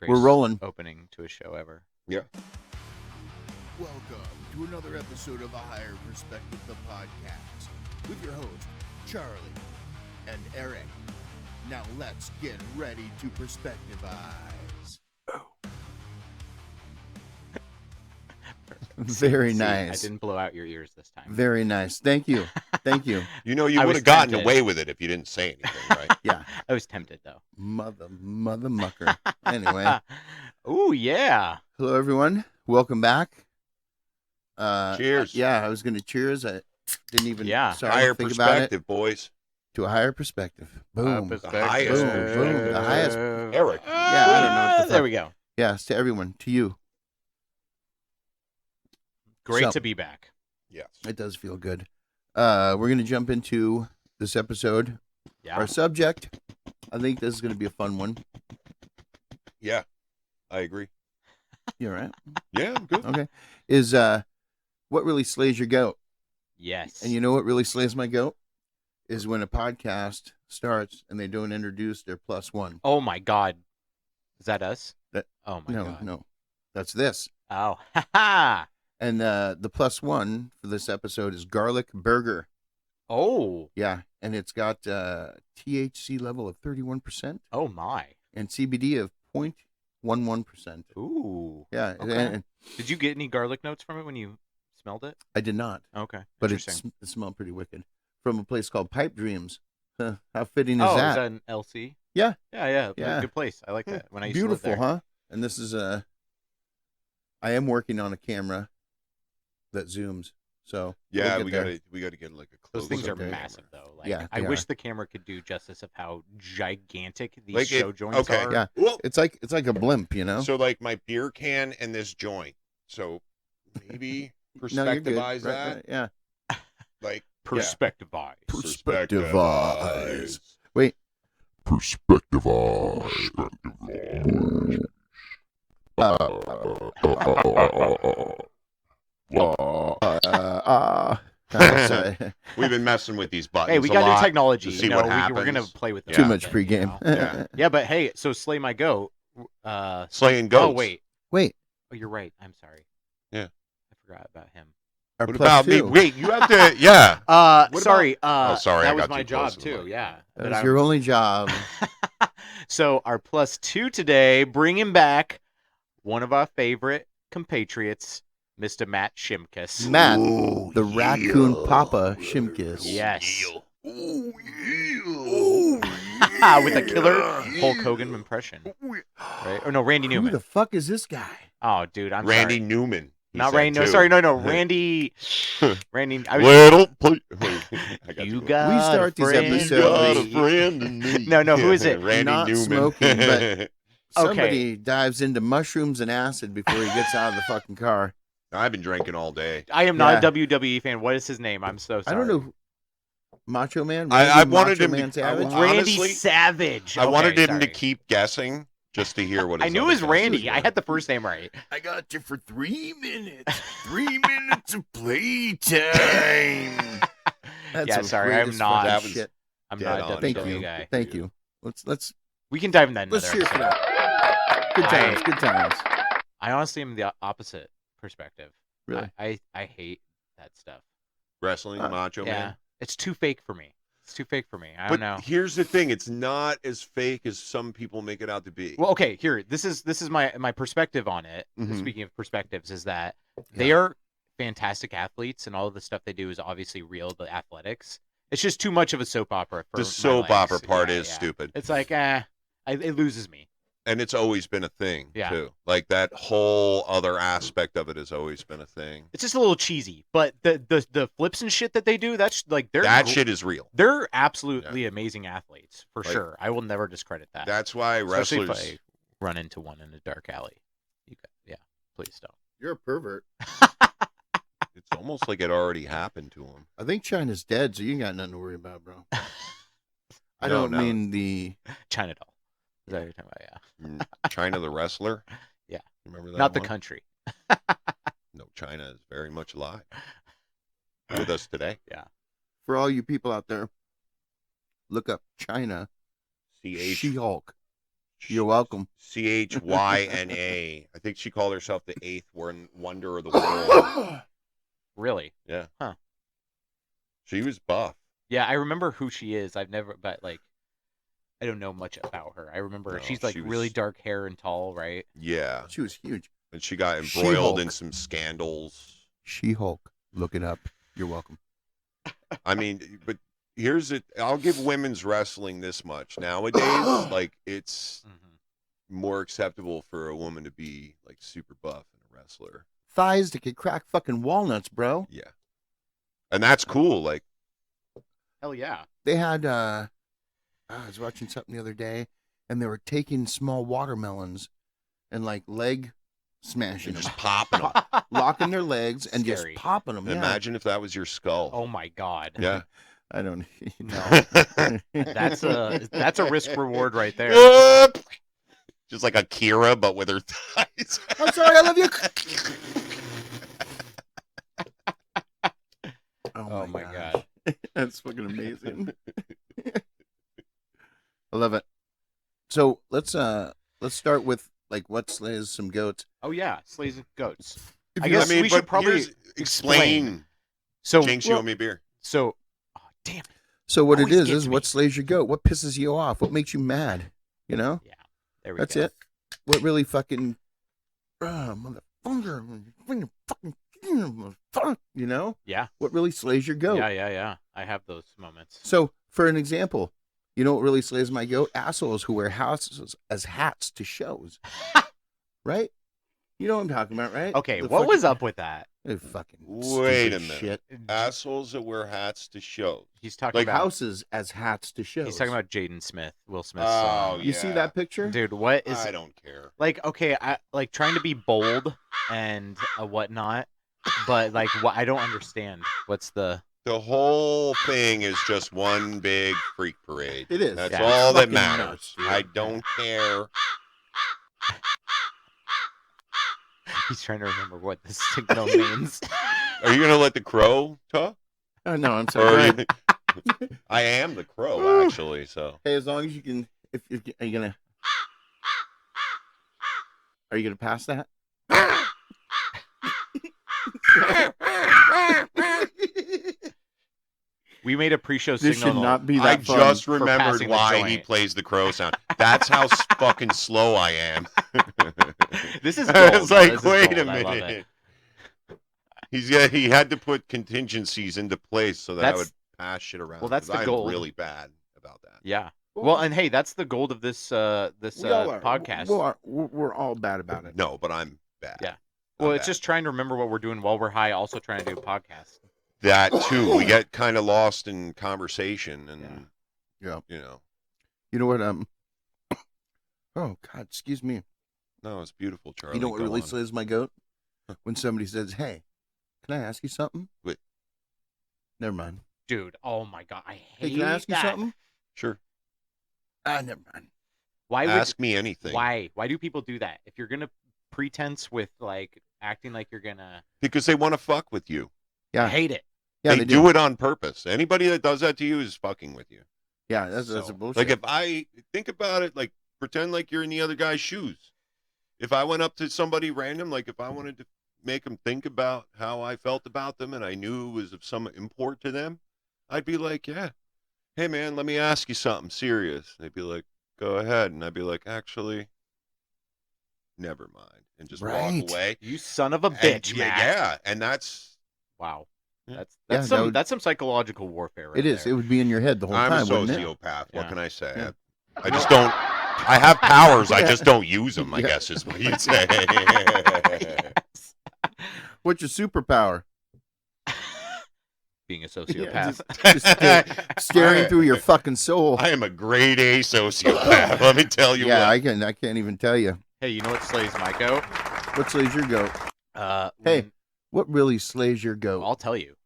We're rolling. Opening to a show ever. Yeah. Welcome to another episode of A Higher Perspective, the podcast, with your host, Charlie and Eric. Now let's get ready to perspectivize. Very See, nice. I didn't blow out your ears this time. Very nice. Thank you. Thank you. You know, you I would was have gotten tempted. away with it if you didn't say anything, right? Yeah. I was tempted, though. Mother mucker. Anyway. Ooh, yeah. Hello, everyone. Welcome back. Cheers. Yeah, I was going to cheers. I didn't even start Higher to think about it. perspective, boys. To a higher perspective. Boom. The highest. Boom. The highest. Eric. Yeah, I don't know what the fuck. There we go. Yes, to everyone. To you. Great So- to be back. Yes. It does feel good. We're going to jump into this episode. Yeah. Our subject, I think this is going to be a fun one. Yeah. I agree. You all right? Yeah, I'm good. Okay. Is what really slays your goat? Yes. And you know what really slays my goat? Is when a podcast starts and they don't introduce their plus one. Oh, my God. Is that us? That- Oh, my God. No. That's this. Oh, ha-ha. And the plus one for this episode is garlic burger. Oh. Yeah. And it's got THC level of 31% Oh, my. and CBD of 0.11%. Ooh. Yeah. Okay. And Did you get any garlic notes from it when you smelled it? I did not, Okay. but Interesting. it smelled pretty wicked. From a place called Pipe Dreams. Huh, how fitting is Oh, that? is that an LC? Yeah. Yeah. Yeah. Good place. I like that. When I used Beautiful, to live there. huh? And this is I am working on a camera that zooms. So Yeah, we'll we get there. gotta get like a close. Those things are Okay. massive, though. Like, Yeah, I they wish are. the camera could do justice of how gigantic these Like show joints okay. are. Yeah. Well, It's like a blimp, you know. so like my beer can and this joint. So maybe No, you're good. perspectivize that. Right, yeah. Like Perspective eyes. Perspectivize. Wait. Sorry. We've been messing with these buttons. Hey, we a got new lot technology. to see you know, what we're happens. gonna play with it. Too Yeah. much pregame. Yeah. Yeah, but hey, so Slay My Goat. Slaying goats. Oh wait. Wait. Oh, you're right. I'm sorry. Yeah. I forgot about him. Our What plus about me? two. Wait, you have to. Yeah. Sorry. sorry, That I was got my too job close to the too. mic. Yeah. That But was I- your only job. So our plus two today, bringing back one of our favorite compatriots, Mr. Matt Shimkus. Matt, the raccoon papa Shimkus. Yes. Oh, With a killer Hulk Hogan impression. Right? Or no, Randy Who Newman. the fuck is this guy? Oh, dude, I'm Randy sorry. Newman. he Not said, Randy. No, too. sorry, no. Randy. Randy. I was, Little. Wait, I got you to go. got We start a these friend. episodes- You got a me. friend in me. No, who is it? Randy Not Newman. smoking, but- Okay. Somebody dives into mushrooms and acid before he gets out of the fucking car. I've been drinking all day. I am not Yeah. a WWE fan. What is his name? I'm so sorry. I don't know. Macho Man? I Randy wanted Macho him to- Man Savage? I Randy honestly, Savage. I wanted Okay, him to sorry. keep guessing just to hear what his I knew it other was guesses Randy. were. I had the first name right. I got you for 3 minutes. 3 minutes of playtime. That's Yeah, some sorry, I'm greatest not. fucking That was- shit. I'm Dead not on. a Thank WWE you. guy. Thank you. Let's We can dive into that let's another cheers for episode. that. Good times. I- Good times. I honestly am the opposite perspective. Really? I hate that stuff. Wrestling, Macho yeah. Man. It's too fake for me. It's too fake for me. I But don't know. here's the thing: it's not as fake as some people make it out to be. Well, okay, here. This is my perspective on it. Mhm. Speaking of perspectives, is that they are fantastic athletes, and all of the stuff they do is obviously real. The athletics. It's just too much of a soap opera. For the my soap likes. opera part Yeah, is yeah. stupid, It's like, it loses me. and it's always been a thing Yeah. too. Like that whole other aspect of it has always been a thing. It's just a little cheesy, but the flips and shit that they do, that's like That shit is real. They're absolutely amazing athletes for Like, sure. I will never discredit that. That's why Especially wrestlers. if I run into one in a dark alley. Please don't. You're a pervert. It's almost like it already happened to him. I think China's dead, so you ain't got nothing to worry about, bro. I No, don't no. mean the. China doll. Is that what you're talking about? Yeah. China the wrestler. Yeah. Remember that? Not the one? country. No, China is very much alive with us today. For all you people out there, look up China CH She-Hulk. You're welcome. Chyna. I think she called herself the 8th wonder of the world. Really? Yeah. Huh. She was buff. Yeah, I remember who she is. But like, I don't know much about her. I remember No, she's like she was- really dark hair and tall, right? Yeah. She was huge. And she got embroiled She-Hulk. in some scandals. She-Hulk. Look it up. You're welcome. I mean, but here's it. I'll give women's wrestling this much. Nowadays, like, it's more acceptable for a woman to be, like, super buff and a wrestler. Thighs that could crack fucking walnuts, bro. Yeah. And that's cool. Like, Hell yeah. They had, I was watching something the other day, and they were taking small watermelons and, like, leg smashing and them. just popping them. Locking their legs and Scary. just popping them. Yeah. Imagine if that was your skull. Oh my god. Yeah. I don't know. That's a risk reward right there. Just like Akira, but with her thighs. I'm sorry, I love you. Oh my gosh. god. That's fucking amazing. I love it. So let's start with like what slays some goats. Oh yeah, sleighs and goats. If I you- guess we should but probably here's- explain. So Jinx, you owe me a beer. So, oh, damn it. So what it Always is gets me. what slays your goat? What pisses you off? What makes you mad? You know? Yeah. There we That's go. it. What really fucking motherfucker, fuck, you know? Yeah. What really slays your goat? Yeah. I have those moments. So, for an example, you know what really slays my goat? Assholes who wear hats as hats to shows. Right? You know what I'm talking about, right? Okay, The what was fucking- up with that? the fucking Wait a stupid minute. shit. Assholes that wear hats to shows. He's talking Like about Houses as hats to shows. He's talking about Jaden Smith, Will Smith's Oh, son. You see yeah. that picture? Dude, what is I don't care. like? Okay, I like trying to be bold and whatnot, but like, what I don't understand. What's the? The whole thing is just one big freak parade. It is. That's Yeah. all that Fucking matters. nuts, dude. I don't care. He's trying to remember what this signal means. Are you gonna let the crow talk? Oh, no, I'm Or sorry. are you... I am the crow, actually. So Hey, as long as you can, are you gonna pass that? We made a pre-show This signal. should not be I that fun. just for remembered passing the why he joint. plays the crow sound. That's how fucking slow I am. This is I gold. was like, This is wait gold. a I love minute. it. He had to put contingencies into place so that I That's- would pass shit around. well, that's 'cause the I'm gold. really bad about that. Yeah. Well, and hey, that's the gold of this We all are. podcast. We're all bad about it. No, but I'm bad. Yeah. I'm Well, it's bad. just trying to remember what we're doing while we're high, also trying to do a podcast. that too. We get kind of lost in conversation, and Yeah. you know, You know what? Oh God, excuse me. no, it's beautiful, Charlie. You know what Go really on. slays my goat? When somebody says, "Hey, can I ask you something?" Wait. Never mind. Dude, oh my god, I hate Hey, can I ask you that. something? Sure. Never mind. Why would Ask me anything. why do people do that? If you're gonna pretense with like acting like you're gonna Because they want to fuck with you. Yeah. I hate it. Yeah, they do it on purpose. Anybody that does that to you is fucking with you. Yeah, that's a So, bullshit. Like if I think about it, like pretend like you're in the other guy's shoes. If I went up to somebody random, like if I wanted to make them think about how I felt about them and I knew it was of some import to them, I'd be like, yeah, hey man, let me ask you something serious. They'd be like, go ahead. And I'd be like, actually, never mind. And just Right. walk away. You son of a And bitch, yeah, Matt. yeah. And that's, Wow. Yeah. That's Yeah, some that would- that's some psychological warfare right it is. there. It would be in your head the whole I'm time, a wouldn't it? sociopath. What Yeah. can I say? Yeah. I just don't, I have powers. I Yeah. just don't use them, I Yeah. guess is what you'd say. Yes. What's your superpower? Being a Yeah, sociopath. just staring through your fucking soul. I am a grade A sociopath. Let me tell you Yeah, what. I can't even tell you. Hey, you know what slays my goat? What slays your goat? Hey. when- What really slays your goat? I'll tell you.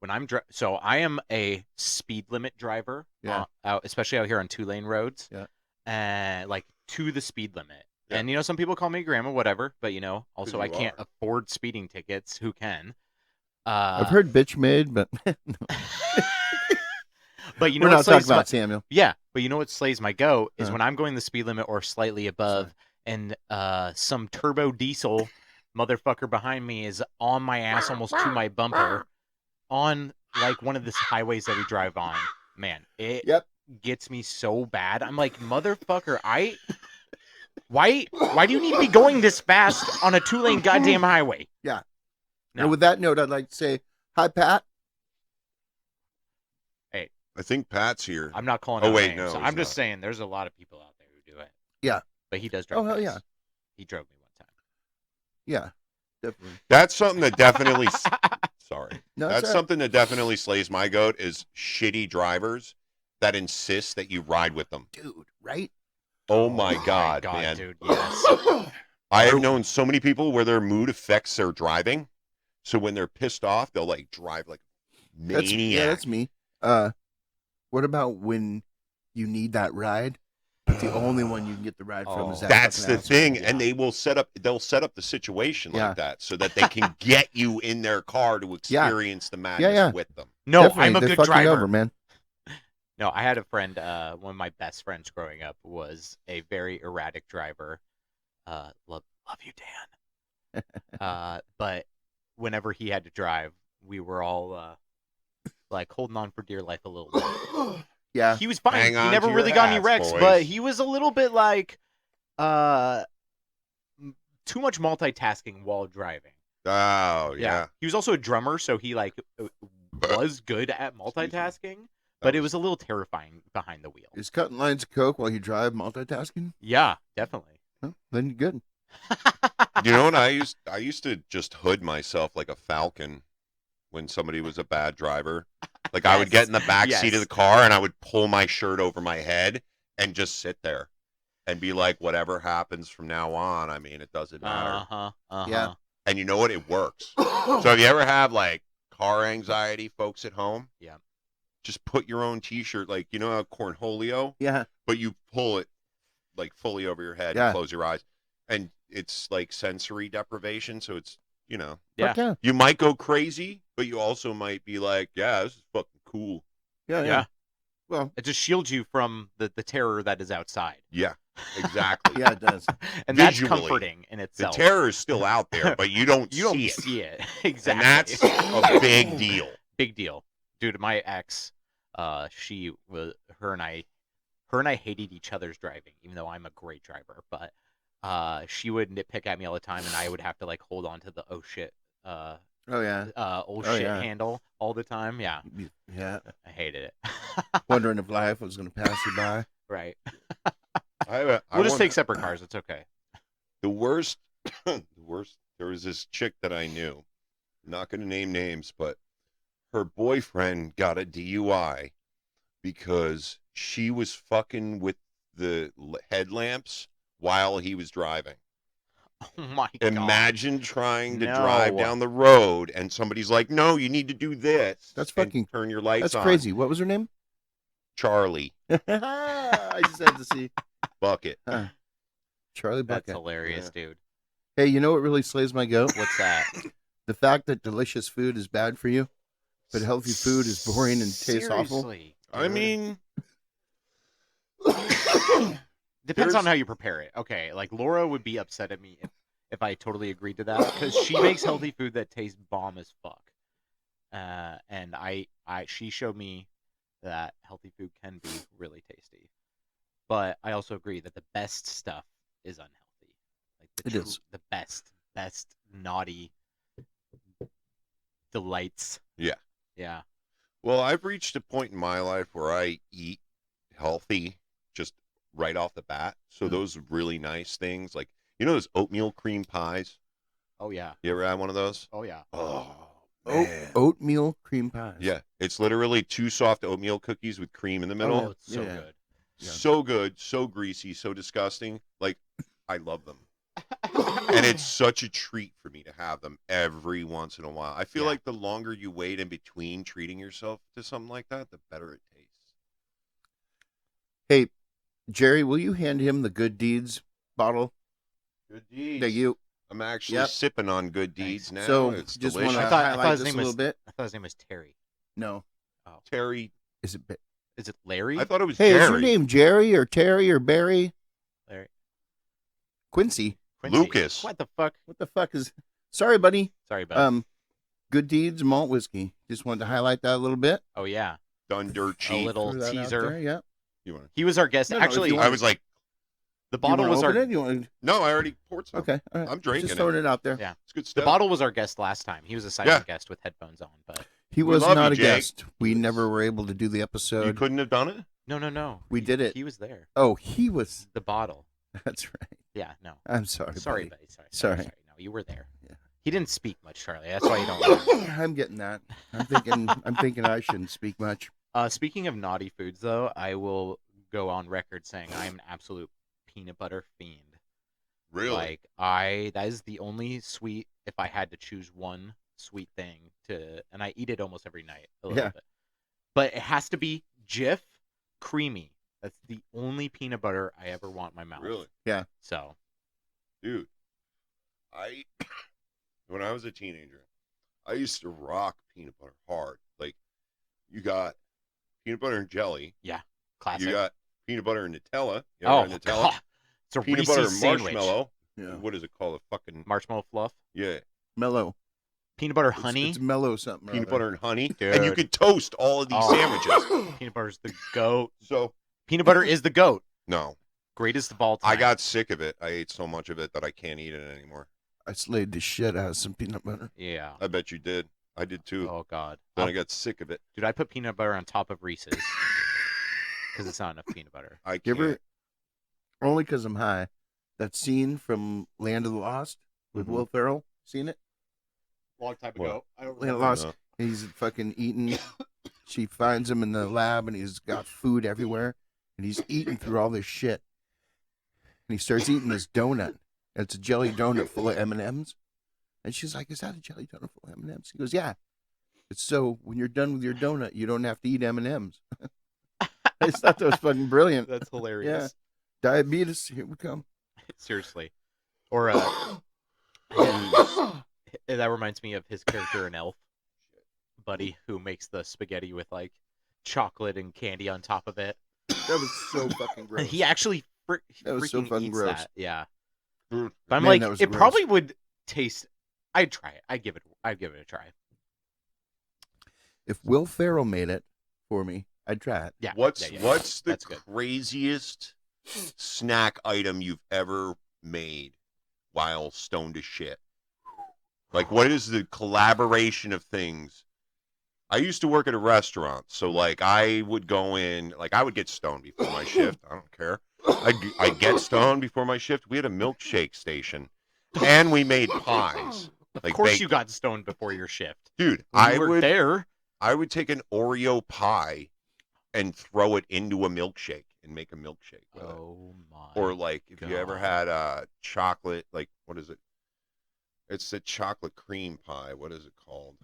When I'm so I am a speed limit driver. Yeah. Especially out here on 2-lane roads. Yeah. And like to the speed limit. Yeah. And some people call me grandma, whatever. But also you I can't are. afford speeding tickets. Who can? I've heard bitch made, but But we're not what slays talking about Samuel. Yeah, But you know what slays my goat is Huh. when I'm going the speed limit or slightly above, and some turbo diesel motherfucker behind me is on my ass almost to my bumper on like one of the highways that we drive on. Man, it Yep. gets me so bad. I'm like, motherfucker, why do you need to be going this fast on a 2-lane goddamn highway? Yeah. No. And with that note, I'd like to say, hi, Pat. I think Pat's here. I'm not calling Oh, out wait, names. no, I'm he's just not. saying there's a lot of people out there who do it. Yeah. But he does drive Oh, hell fast. yeah. He drove me one time. Yeah, definitely. That's something that definitely. Sorry. No, That's it's all right. something that definitely slays my goat is shitty drivers that insist that you ride with them. Dude, right? Oh my God, God, man. dude, yes. I have known so many people where their mood affects their driving. So when they're pissed off, they'll like drive like maniac. That's me. What about when you need that ride, but the only one you can get the ride from is that That's fucking the asshole? thing, Yeah. and they'll set up the situation Yeah. like that so that they can get you in their car to experience the madness yeah. with them. No, Definitely, I'm a they're good fucking driver. over, man. No, I had a friend, one of my best friends growing up was a very erratic driver. Love you, Dan. But whenever he had to drive, we were all like holding on for dear life a little bit. Yeah. He was fine. Hang He on never to your really got any hats, wrecks, boys. but he was a little bit like too much multitasking while driving. Oh, yeah. He was also a drummer, so he like was good at multitasking, but it was a little terrifying behind the wheel. Is cutting lines of coke while you drive multitasking? Yeah, definitely. Well, then you're good. You know what I used to just hood myself like a falcon when somebody was a bad driver. Like I would get in the back seat of the car and I would pull my shirt over my head and just sit there and be like, whatever happens from now on, I mean, it doesn't matter. Yeah. And you know what? It works. So if you ever have like car anxiety, folks at home, Yeah. just put your own T-shirt, like you know how cornholio, Yeah. but you pull it like fully over your head Yeah. and close your eyes, and it's like sensory deprivation. So it's Yeah. Fuck yeah. you might go crazy, but you also might be like, yeah, this is fucking cool. Yeah. Yeah. Well, It just shields you from the terror that is outside. Yeah, exactly. yeah, it does. And that's Visually, comforting in The itself. terror is still out there, but you don't You don't see it. see it. And Exactly. that's a big deal. Big deal. Dude, my ex, she was her and I hated each other's driving, even though I'm a great driver. But she would nitpick at me all the time, and I would have to like hold on to the old shit Yeah. handle all the time. Yeah, Yeah. I hated it. Wondering if life was going to pass you by. Right. I We'll just want- take separate cars. It's okay. The worst, there was this chick that I knew. I'm not going to name names, but her boyfriend got a DUI because she was fucking with the headlamps while he was driving. Oh my god. Imagine trying to No. drive down the road and somebody's like, "No, you need to do this." That's and fucking- turn your lights That's on. crazy. What was her name? Charlie I just had to see. Bucket. Charlie That's Bucket. hilarious, dude. Hey, you know what really slays my goat? What's that? The fact that delicious food is bad for you, but healthy food is boring and tastes awful. Seriously, I dude. mean, Depends There's- on how you prepare it. Okay, like Laura would be upset at me if I totally agreed to that because she makes healthy food that tastes bomb as fuck. And she showed me that healthy food can be really tasty. But I also agree that the best stuff is unhealthy. Like It is. the best naughty delights. Yeah. Yeah. well, I've reached a point in my life where I eat healthy just right off the bat. So those really nice things, like you know those oatmeal cream pies. Oh yeah. You ever had one of those? Oh yeah. Oh, Oat, man. oatmeal cream pies. Yeah, it's literally 2 soft oatmeal cookies with cream in the middle. Oh, it's so Yeah. good. Yeah. So good, so greasy, so disgusting. Like, I love them. And it's such a treat for me to have them every once in a while. I feel Yeah. like the longer you wait in between treating yourself to something like that, the better it tastes. Hey, Jerry, will you hand him the Good Deeds bottle Good deeds. that you? I'm actually Yep. sipping on good deeds now. So It's just delicious. want to I thought highlight his this name a little was- bit. I thought his name was Terry. No, Terry, is it? Is it Larry? I thought it was Hey, Jerry. is your name Jerry or Terry or Barry? Larry. Quincy. Quincy. Lucas. What the fuck? What the fuck is? Sorry, buddy. Sorry, bud. Good Deeds Malt Whiskey. Just wanted to highlight that a little bit. Oh yeah, Done dirt a cheap. little Threw that out teaser. there, yeah. You want? He was our guest. No, no, if Actually, you I was like, the You bottle wanna was our open it? You want? no, I already poured some. Okay, all right. I'm drinking Just it. throwing it out there. Yeah. It's good the stuff. bottle was our guest last time. He was a silent Yeah. guest with headphones on, but He We was love not you, a Jake. guest. We never were able to do the You episode. couldn't have done it. no. We did it. He was there. Oh, he was. The bottle. That's right. Yeah. No. I'm sorry. Sorry, buddy. buddy. Sorry. No, you were there. Yeah. He didn't speak much, Charlie. That's why you don't. I'm getting that. I'm thinking I shouldn't speak much. Speaking of naughty foods, though, I will go on record saying I am an absolute peanut butter fiend. Really? That is the only sweet. If I had to choose one sweet thing and I eat it almost every night a little Yeah. bit, but it has to be Jif creamy. That's the only peanut butter I ever want in my mouth. Really? So Dude, when I was a teenager, I used to rock peanut butter hard. Like, you got peanut butter and jelly. classic. You got peanut butter and Nutella. You ever oh had Nutella? God. It's a Peanut Reese's butter and sandwich. marshmallow. Yeah. What is it called? A fucking Marshmallow fluff. yeah. Mellow. Peanut butter It's- honey. It's mellow something. or Peanut other. butter and honey, and you Dude. could toast all of these Oh. sandwiches. Peanut butter's the goat. So Peanut butter is the goat. no, Greatest of all time. I got sick of it. I ate so much of it that I can't eat it anymore. I slayed the shit out of some peanut butter. Yeah. I bet you did. I did too. Oh God. Then I got sick of it. Dude, I put peanut butter on top of Reese's because it's not enough peanut butter. I You can't. ever? Only because I'm high. That scene from Land of the Lost with Mhm. Will Ferrell. Seen it? Long time What? I don't Land of the Lost. No. He's fucking eating. She finds him in the lab, and he's got food everywhere, and he's eating through all this shit. And he starts eating this donut. And it's a jelly donut full of M&Ms. And she's like, "Is that a jelly donut full of M&Ms?" He goes, "Yeah. It's so when you're done with your donut, you don't have to eat M&Ms." I just thought that was fucking brilliant. That's hilarious. Diabetes, here we come. Seriously. Or that reminds me of his character in Elf, Buddy, who makes the spaghetti with like chocolate and candy on top of it. That was so fucking gross. He actually That was so freaking fucking eats gross. that. Yeah. Dude, But I'm Man, like, that was it gross. probably would taste. I'd try it. I'd give it a try. If Will Ferrell made it for me, I'd try it. Yeah. What's yeah. the That's good. craziest snack item you've ever made while stoned as shit? Like, what is the collaboration of things? I used to work at a restaurant, so like I would go in, like I would get stoned before my shift. I don't care. I'd get stoned before my shift. We had a milkshake station, and we made pies. Of Like course, baked. you got stoned before your shift. Dude, You were there. I would take an Oreo pie and throw it into a milkshake and make a milkshake with it. Oh my. Or like if you ever God. had chocolate, like what is it? It's the chocolate cream pie. What is it called?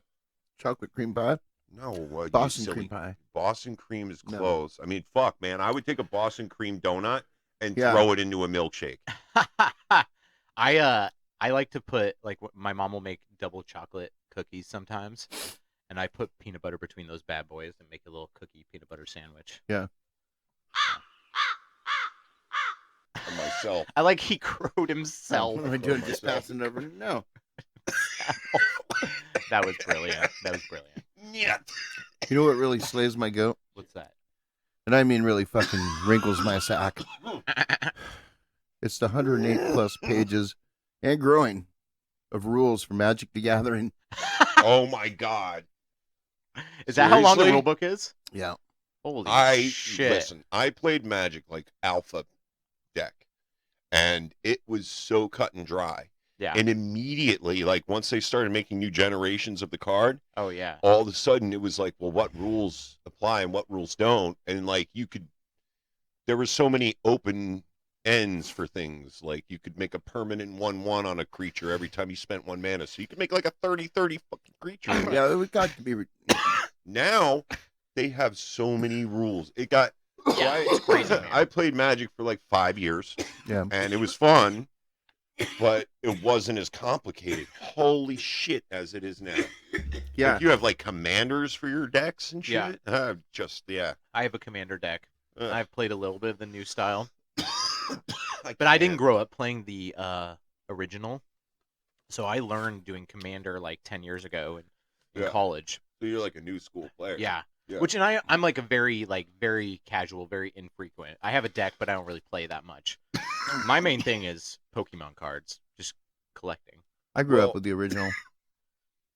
Chocolate cream pie, No, you Boston silly- cream pie. Boston cream is No. close. I mean, fuck, man. I would take a Boston cream donut and Yeah. throw it into a milkshake. I like to put like my mom will make double chocolate cookies sometimes, and I put peanut butter between those bad boys and make a little cookie peanut butter sandwich. Yeah. For myself. I like he crowed himself. What am I doing? Just passing it over? No. That was brilliant. That was brilliant. Yeah. You know what really slays my goat? What's that? And I mean really fucking wrinkles my sack. It's the 108 plus pages and growing of rules for Magic the Gathering. Oh my god. Is that how long the Seriously? rule book is? Yeah. Holy shit! Listen, I played Magic like alpha deck, and it was so cut and dry. Yeah. And immediately, like once they started making new generations of the card, Oh yeah. all of a sudden it was like, well, what rules apply and what rules don't? And like there were so many open ends for things. Like you could make a permanent 1/1 on a creature every time you spent 1 mana. So you could make like a 30/30 fucking creature. Yeah, it got to be. Now they have so many rules. It got. Yeah, it's crazy, man. I played Magic for like 5 years, Yeah. and it was fun, but it wasn't as complicated. Holy shit, as it is now. Yeah. Like you have like commanders for your decks and Yeah. shit. Yeah. I have a commander deck. Ugh. I've played a little bit of the new style, I but I didn't can't. grow up playing the original. So I learned doing commander like 10 years ago in Yeah. college. So you're like a new school player. Yeah. Yeah. Which I'm like a very casual, very infrequent. I have a deck, but I don't really play that much. My main thing is Pokemon cards, just collecting I grew Well- up with the original.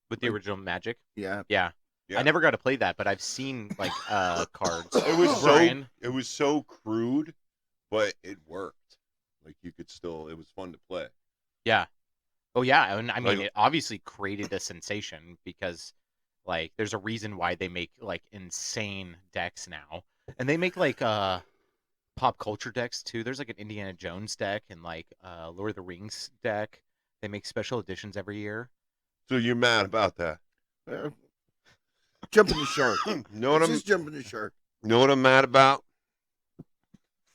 with the Like- original Magic. Yeah. Yeah. Yeah. I never got to play that, but I've seen like cards. It was Brian. it was so crude, but it worked. Like you could still, it was fun to play. Yeah. Oh yeah, and I mean Like- it obviously created a sensation because like there's a reason why they make like insane decks now. And they make like pop culture decks too. There's like an Indiana Jones deck and like Lord of the Rings deck. They make special editions every year. So you're mad about that? Uh, jumping the shark. Know what I'm Just jumping the shark. know what I'm mad about?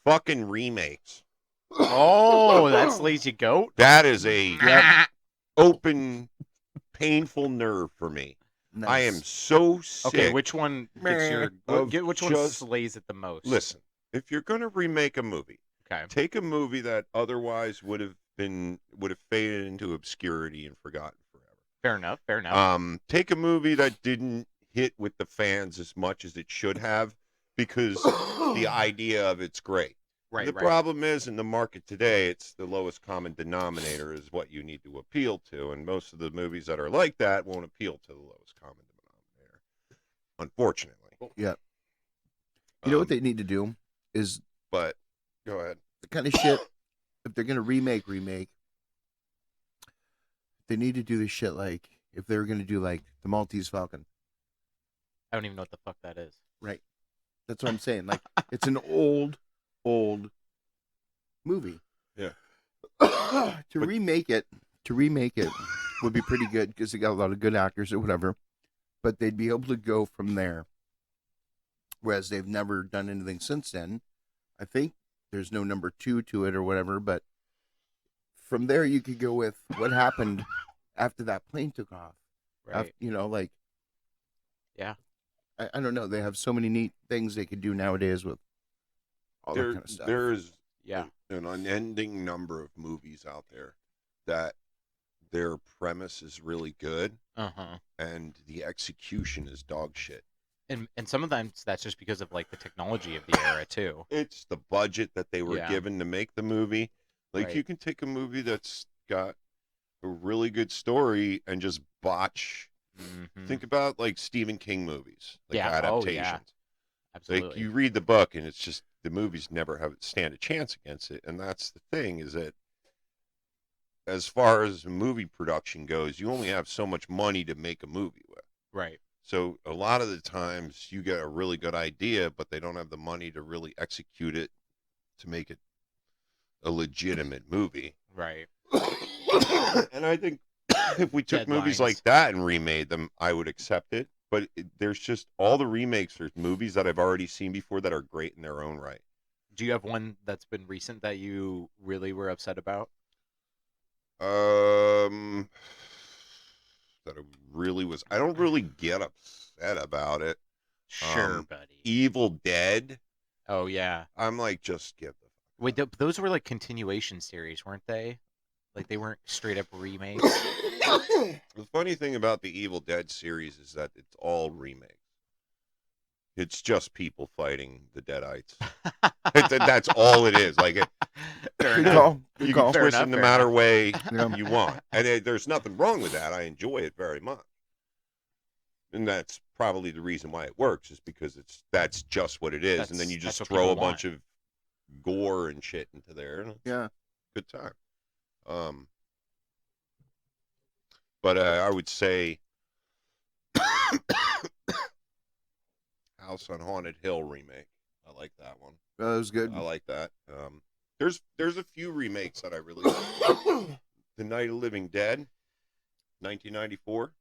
Fucking remakes. Oh, that's lazy goat. That is a Yep. open, painful nerve for me. Nice. I am so sick. Okay, which one gets your Of which one just- slays it the most? Listen, if you're gonna remake a movie, Okay. take a movie that otherwise would have faded into obscurity and forgotten forever. Fair enough. Fair enough. Take a movie that didn't hit with the fans as much as it should have because the idea of it's great. Right. The right. problem is in the market today, it's the lowest common denominator is what you need to appeal to, and most of the movies that are like that won't appeal to the lowest common denominator, unfortunately. Yeah. You know what they need to do is But go ahead. the kind of shit. If they're gonna remake, they need to do this shit like if they're gonna do like the Maltese Falcon. I don't even know what the fuck that is. Right. That's what I'm saying. Like it's an old movie. Yeah. to remake it would be pretty good because they got a lot of good actors or whatever. But they'd be able to go from there. Whereas they've never done anything since then. I think there's no number 2 to it or whatever, but from there you could go with what happened after that plane took off. Right. Like Yeah. I don't know. They have so many neat things they could do nowadays with all that kind of stuff. There's Yeah. an unending number of movies out there that their premise is really good Uh-huh. and the execution is dog shit. And some of them that's just because of like the technology of the era too. It's the budget that they were Yeah. given to make the movie. Like Right. you can take a movie that's got a really good story and just botch. Mhm. Think about like Stephen King movies, like Yeah. Oh, yeah. adaptations. Absolutely. Like you read the book and it's just the movies never have stand a chance against it, and that's the thing is that as far as movie production goes, you only have so much money to make a movie with. Right. So a lot of the times you get a really good idea, but they don't have the money to really execute it to make it a legitimate movie. Right. And I think if we took movies Deadlines. like that and remade them, I would accept it. But there's just all the remakes are movies that I've already seen before that are great in their own right. Do you have one that's been recent that you really were upset about? That it really was. I don't really get upset about it. Sure, buddy. Evil Dead. Oh yeah. I'm like, just give the. Wait, those were like continuation series, weren't they? Like they weren't straight up remakes. The funny thing about the Evil Dead series is that it's all remakes. It's just people fighting the Deadites. That's all it is. Like Fair Good enough. call. Good you call. can Fair twist enough, it in the fair matter enough. way Yeah. you want, and there's nothing wrong with that. I enjoy it very much, and that's probably the reason why it works is because that's just what it is, and then you That's just what throw a people bunch of gore and shit into there, and it's Yeah. a good time. But I would say House on Haunted Hill remake. I like that one. That was good. I like that. There's a few remakes that I really like. The Night of the Living Dead, 1994.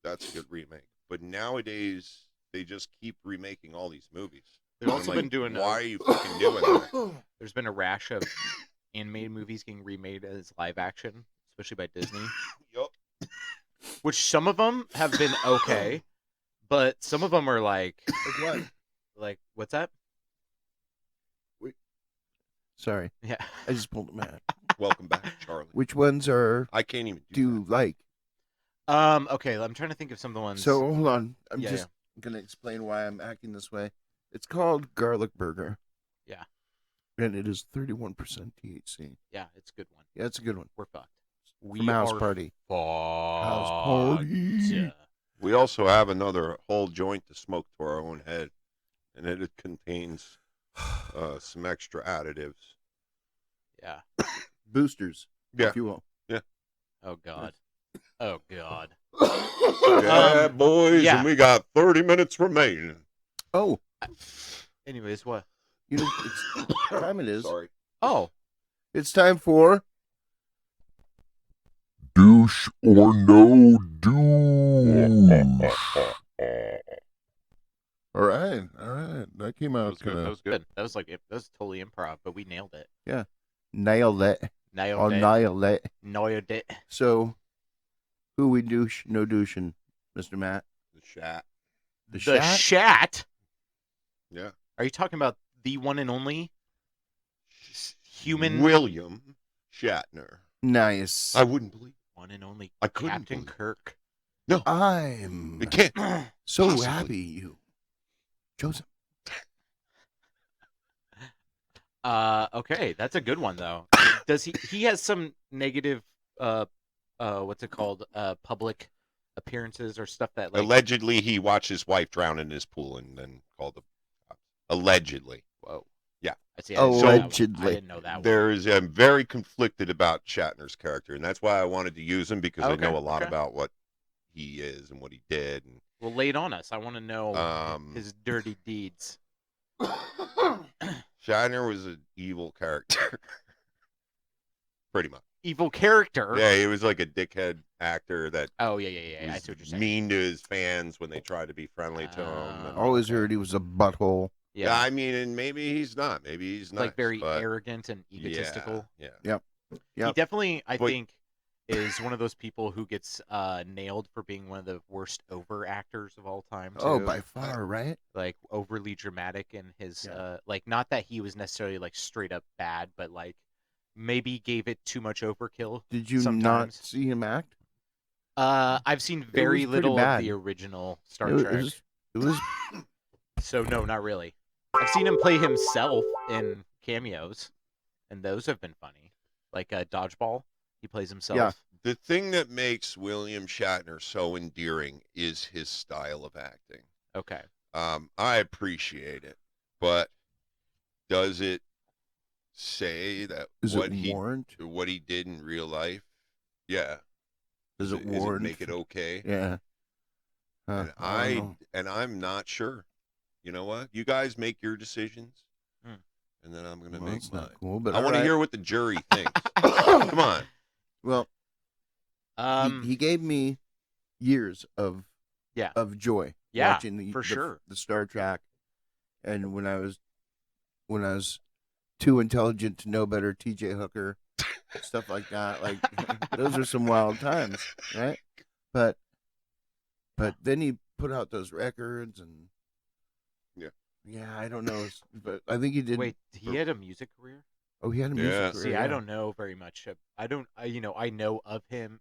That's a good remake. But nowadays they just keep remaking all these movies. They've I'm also like, been doing. Why are you fucking doing that? There's been a rash of animated movies getting remade as live action, especially by Disney. Yup. Which some of them have been okay, but some of them are like what? like what's that? Sorry, Yeah. I just pulled them out. Welcome back, Charlie. Which ones are I can't even do you like? Okay, I'm trying to think of some of the ones. So hold on, I'm Yeah, just gonna explain why I'm acting this way. It's called garlic burger. Yeah. And it is 31% THC. Yeah, it's a good one. Yeah, it's a good one. We're fucked. From House Party. House Party. We also have another whole joint to smoke to our own head, and it contains some extra additives. Yeah. Boosters, Yeah. if you will. Oh god. Oh god. Yeah, boys, yeah. and we got 30 minutes remaining. Oh, Anyways, what? you know, it's what time it is. Sorry. Oh. It's time for Douche or no douche. All right. That came That out was good. That was good. That was like that was totally improv, but we nailed it. nail it. Nailed it. Nail it. Nailed it. So, who we douche, no douching, Mr. Matt? The Shat. The The Shat? Shat? Yeah. Are you talking about the one and only human William Shatner. Nice. I wouldn't believe. one and only I couldn't Captain believe it. Kirk? No, I'm it can't. so possibly. happy you chose him. Okay, that's a good one though. Does he has some negative what's it called? Public appearances or stuff that like Allegedly, he watched his wife drown in his pool and then called the cops. Allegedly. whoa. Yeah. I see. I didn't know that one. Allegedly. I didn't know that There one. is. I'm very conflicted about Shatner's character, and that's why I wanted to use him because I Okay, know a lot okay. about what he is and what he did. And, Well, lay it on us. I want to know his dirty deeds. Shatner was an evil character, pretty much. Evil character. Yeah, he was like a dickhead actor that Oh yeah. I was see what you're saying. mean to his fans when they tried to be friendly to him. And, Always heard he was a butthole. yeah, I mean, and maybe he's not. Maybe he's It's nice, like very but arrogant and egotistical. Yeah. Yep. He definitely, I But- think, is one of those people who gets nailed for being one of the worst over actors of all time. Too. Oh, by far, right? Like overly dramatic in his Yeah. like not that he was necessarily like straight up bad, but like maybe gave it too much overkill. Did you not sometimes. see him act? I've seen very was pretty little of bad. the original Star It Trek, was so no, not really. I've seen him play himself in cameos, and those have been funny. Like Dodgeball, he plays himself. Yeah. The thing that makes William Shatner so endearing is his style of acting. Okay. I appreciate it, but does it say that Is what it he warrant? what he did in real life? Yeah. Does it Does warrant? make it okay? Yeah. Huh, And don't know. I'm not sure. You know what? You guys make your decisions, Hmm. and then I'm gonna Well, make that's mine. not cool, but I want to alright. hear what the jury thinks. Come on. Well, he gave me years of Yeah. of joy Yeah, watching for sure. the Star Trek, and when I was too intelligent to know better, T.J. Hooker, stuff like that. Like those are some wild times, right? But then he put out those records, and yeah, I don't know, but I think he did. Wait, he had a music career? Oh, he had a music Yeah. career. See, yeah. I don't know very much. I don't. I know of him.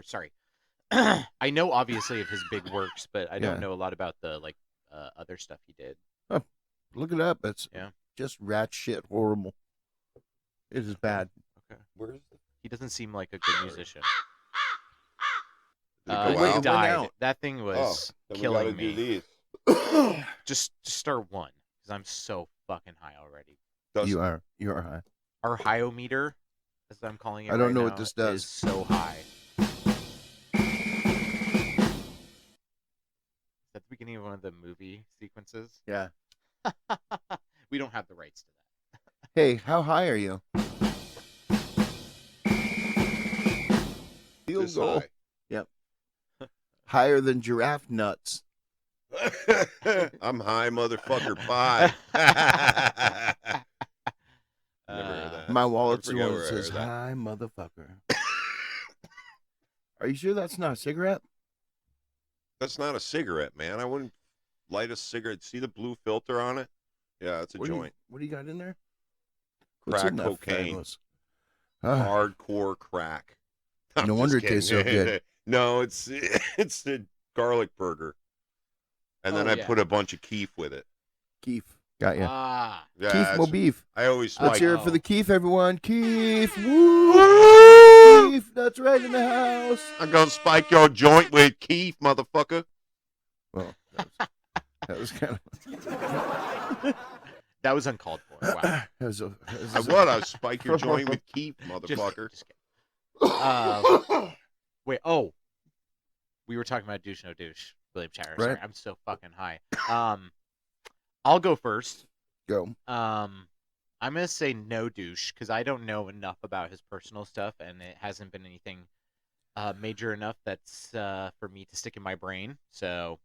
Sorry, I know obviously of his big works, but I don't Yeah. know a lot about the like other stuff he did. Look it up. It's Yeah. just rat shit horrible. It is bad. Okay. Where's He doesn't seem like a good musician. Did it It go out? died. out. That thing was Then we killing gotta do me. these. Just start one, because I'm so fucking high already. Does- You are high. Our hyometer, as I'm calling it, I don't right know what now, this does. is so high. Is that the beginning of one of the movie sequences? Yeah. We don't have the rights to that. Hey, how high are you? Field this goal. high. Higher than giraffe nuts. I'm high, motherfucker. Pie. Never heard that. My wallet's I the forget one where that I says heard that. "Hi, motherfucker." Are you sure that's not a cigarette? That's not a cigarette, man. I wouldn't light a cigarette. See the blue filter on it? Yeah, it's a joint. What do you got in there? Crack in that cocaine. fabulous? Ah, Hardcore crack. I'm no just wonder it kidding. tastes so good. No, it's the garlic burger, and then Oh, I yeah. put a bunch of keef with it. Keef. Got you. Ah. Yeah, Keef Mo beef. I always Let's spike. hear it for Oh. the Keef, everyone. Keef. Woo! Keef. That's right in the house. I'm gonna spike your joint with keef, motherfucker. Well, that was kind of. That was uncalled for. Wow. that was I spike your joint with keef, motherfucker. Just wait. Oh, we were talking about douche no douche. William Chatter. Sorry, Right. I'm so fucking high. I'll go first. Go. I'm gonna say no douche because I don't know enough about his personal stuff, and it hasn't been anything major enough that's for me to stick in my brain. So,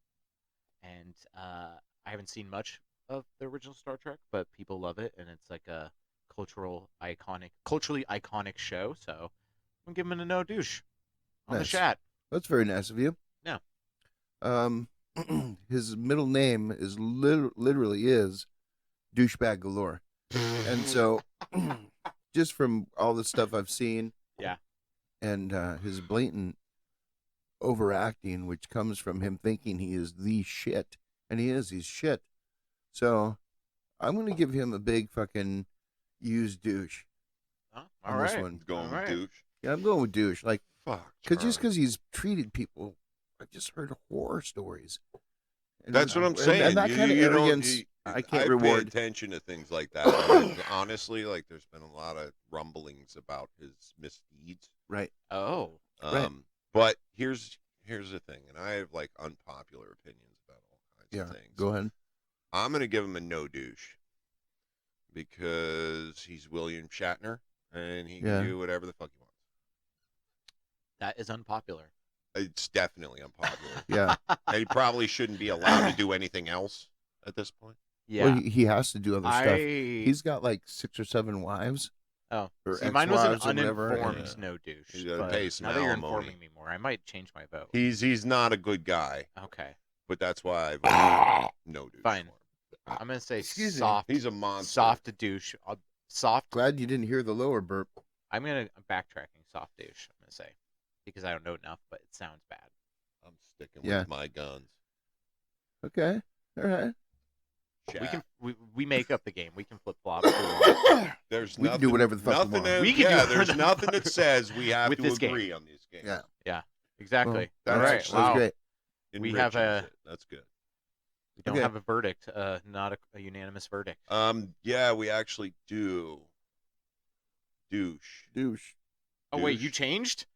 and I haven't seen much of the original Star Trek, but people love it, and it's like a culturally iconic show. So, I'm giving it a no douche on the Nice. chat. That's very nice of you. Yeah. His middle name is literally is douchebag galore, and so just from all the stuff I've seen, Yeah. and his blatant overacting, which comes from him thinking he is the shit, and he's shit. So I'm gonna give him a big fucking used douche Oh, on all this right. one. Going All right. douche. Yeah, I'm going with douche, like Fuck. because Charlie. he's treated people. I just heard horror stories. And That's what I'm saying. And that kind of You don't- arrogance, you- I can't pay reward. attention to things like that. And honestly, like there's been a lot of rumblings about his misdeeds. Right. Oh. Right. But here's the thing, and I have like unpopular opinions about all kinds Yeah. of things. Go ahead. I'm gonna give him a no douche because he's William Shatner and he Yeah. can do whatever the fuck he wants. That is unpopular. It's definitely unpopular. Yeah. And he probably shouldn't be allowed to do anything else at this point. Yeah. Well, he has to do other stuff. He's He's got like 6 or 7 wives. oh, or see, mine was an ex-wives or whatever, uninformed and- no douche. He's gotta But pay some now that you're alimony. informing me more, I might change my vote. He's not a good guy, Okay, but that's why I voted no douche. Fine. for him. I'm gonna say Excuse me. soft. He's a monster. Soft douche. Soft. Glad you didn't hear the lower burp. I'm backtracking. Soft douche. I'm gonna say because I don't know enough, but it sounds bad. I'm sticking Yeah. with my guns. Okay. All right. Chat. We make up the game. We can flip flop. if we want. There's We nothing, can do whatever the fuck we nothing want. that- We can do yeah, whatever there's the nothing fuck that says we have with to this game. agree on this game. Yeah. Exactly. Well, All that's- right. That's Wow. great. We have Enriches it. That's good. We don't Okay. have a verdict. Not a unanimous verdict. Yeah, we actually do. Douche. Douche. Oh wait, douche. you changed?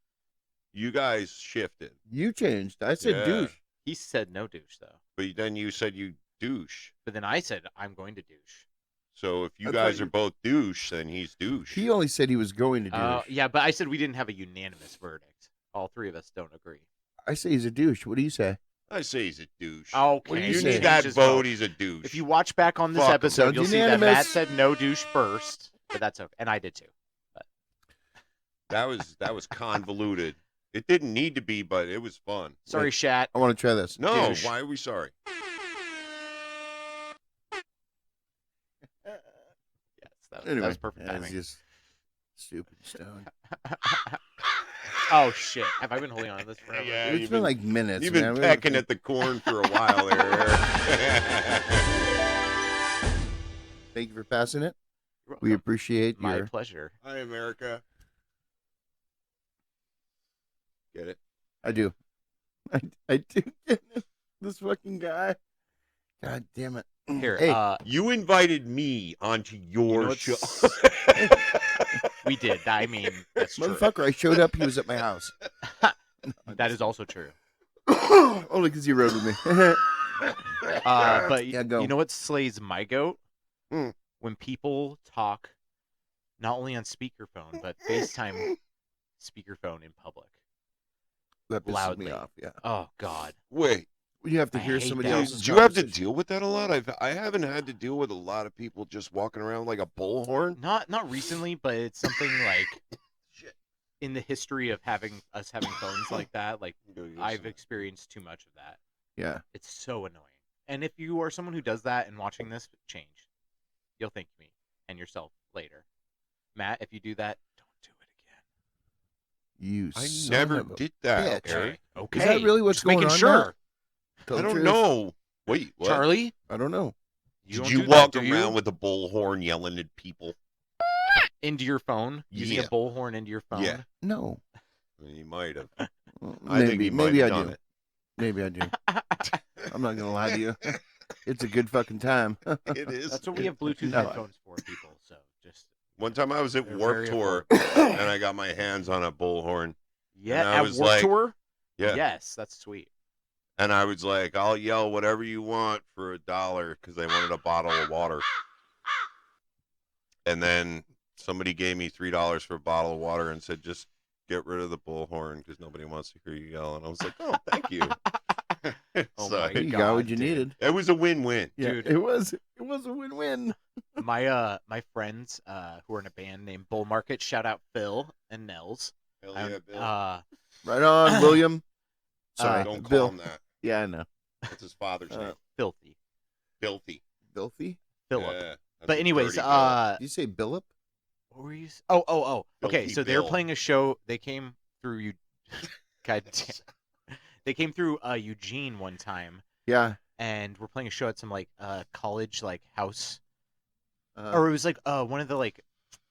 You guys shifted, You changed. I said Yeah. douche. He said no douche though. but then you said you douche. But then I said I'm going to douche. So if you I guys thought are you- both douche, then he's douche. He only said he was going to douche. Yeah, but I said we didn't have a unanimous verdict. All three of us don't agree. I say he's a douche. What do you say? I say he's a douche. Okay. What do you you need say? that His vote. He's a douche. If you watch back on this Fuck 'em. episode, Sounds you'll see that unanimous. Matt said no douche first, but that's okay, and I did too. that was convoluted. It didn't need to be, but it was fun. Sorry, Shat. I want to try this. No, Douche. why are we sorry? Yes, that Anyway, was perfect yeah, it's timing. just stupid stone. Oh shit! Have I been holding on to this forever? Yeah, It's you've been been- like minutes. You've man. been We haven't- pecking at the corn for a while there, Eric. Thank you for passing it. You're We welcome. appreciate My your. pleasure. Hi, America. Get it? I do. I do. This fucking guy. God damn it. Here, Hey, You invited me onto your know show. we did. I mean, that's true. motherfucker, I showed up. He was at my house. That is also true. Only because he rode with me. But Yeah, go. you know what slays my goat? Hmm. When people talk, not only on speakerphone but FaceTime speakerphone in public. That pisses Loudly. me off. Yeah. Oh God. Wait, You have to I hear hate somebody that. else's. do you have to conversation. deal with that a lot? I haven't had to deal with a lot of people just walking around like a bullhorn. Not recently, but it's something like Shit. in the history of having phones like that. Like I've experienced too much of that. Yeah. It's so annoying. And if you are someone who does that and watching this, change. You'll thank me and yourself later. Matt, if you do that, don't do it again. You I son never of a did that, bitch. Eric. Okay. Is that really what's Just going making on, sure. Matt? Tell I the don't truth. know. Wait, what? Charlie, I don't know. you Did don't you do walk that, do around you? with a bullhorn yelling at people? Into your phone? Using a Yeah. bullhorn into your phone? Yeah. No. You might have. Well, I think you might maybe have I done do. it. Maybe I do. I'm not gonna lie to you. It's a good fucking time. It is. That's what we have Bluetooth No. headphones for, people. So just One time I was at They're Warped very Tour affordable. and I got my hands on a bullhorn. yeah, I at was Warped like- Tour. Yeah. Yes, that's sweet. And I was like, I'll yell whatever you want for $1 because they wanted a bottle of water. And then somebody gave me $3 for a bottle of water and said, just get rid of the bullhorn because nobody wants to hear you yell. And I was like, oh, thank you. Oh So my You got God, what you dude. needed. it was a win-win. Yeah, Dude. it was a win-win. My friends who are in a band named Bull Market, shout out Phil and Nels. Hell I'm, yeah, Bill. Right on, William. Sorry, Don't call Bill. him that. Yeah, I know. That's his father's name. Filthy. Filthy. Filthy? Philip. Yeah, that's But a anyways, dirty Bill. Did you say Billip? what were you? Oh. Okay, Filthy so they were Bill. playing a show. They came through you. God damn. They came through Eugene one time, Yeah. and we're playing a show at some like college like house, Uh, or it was like one of the like,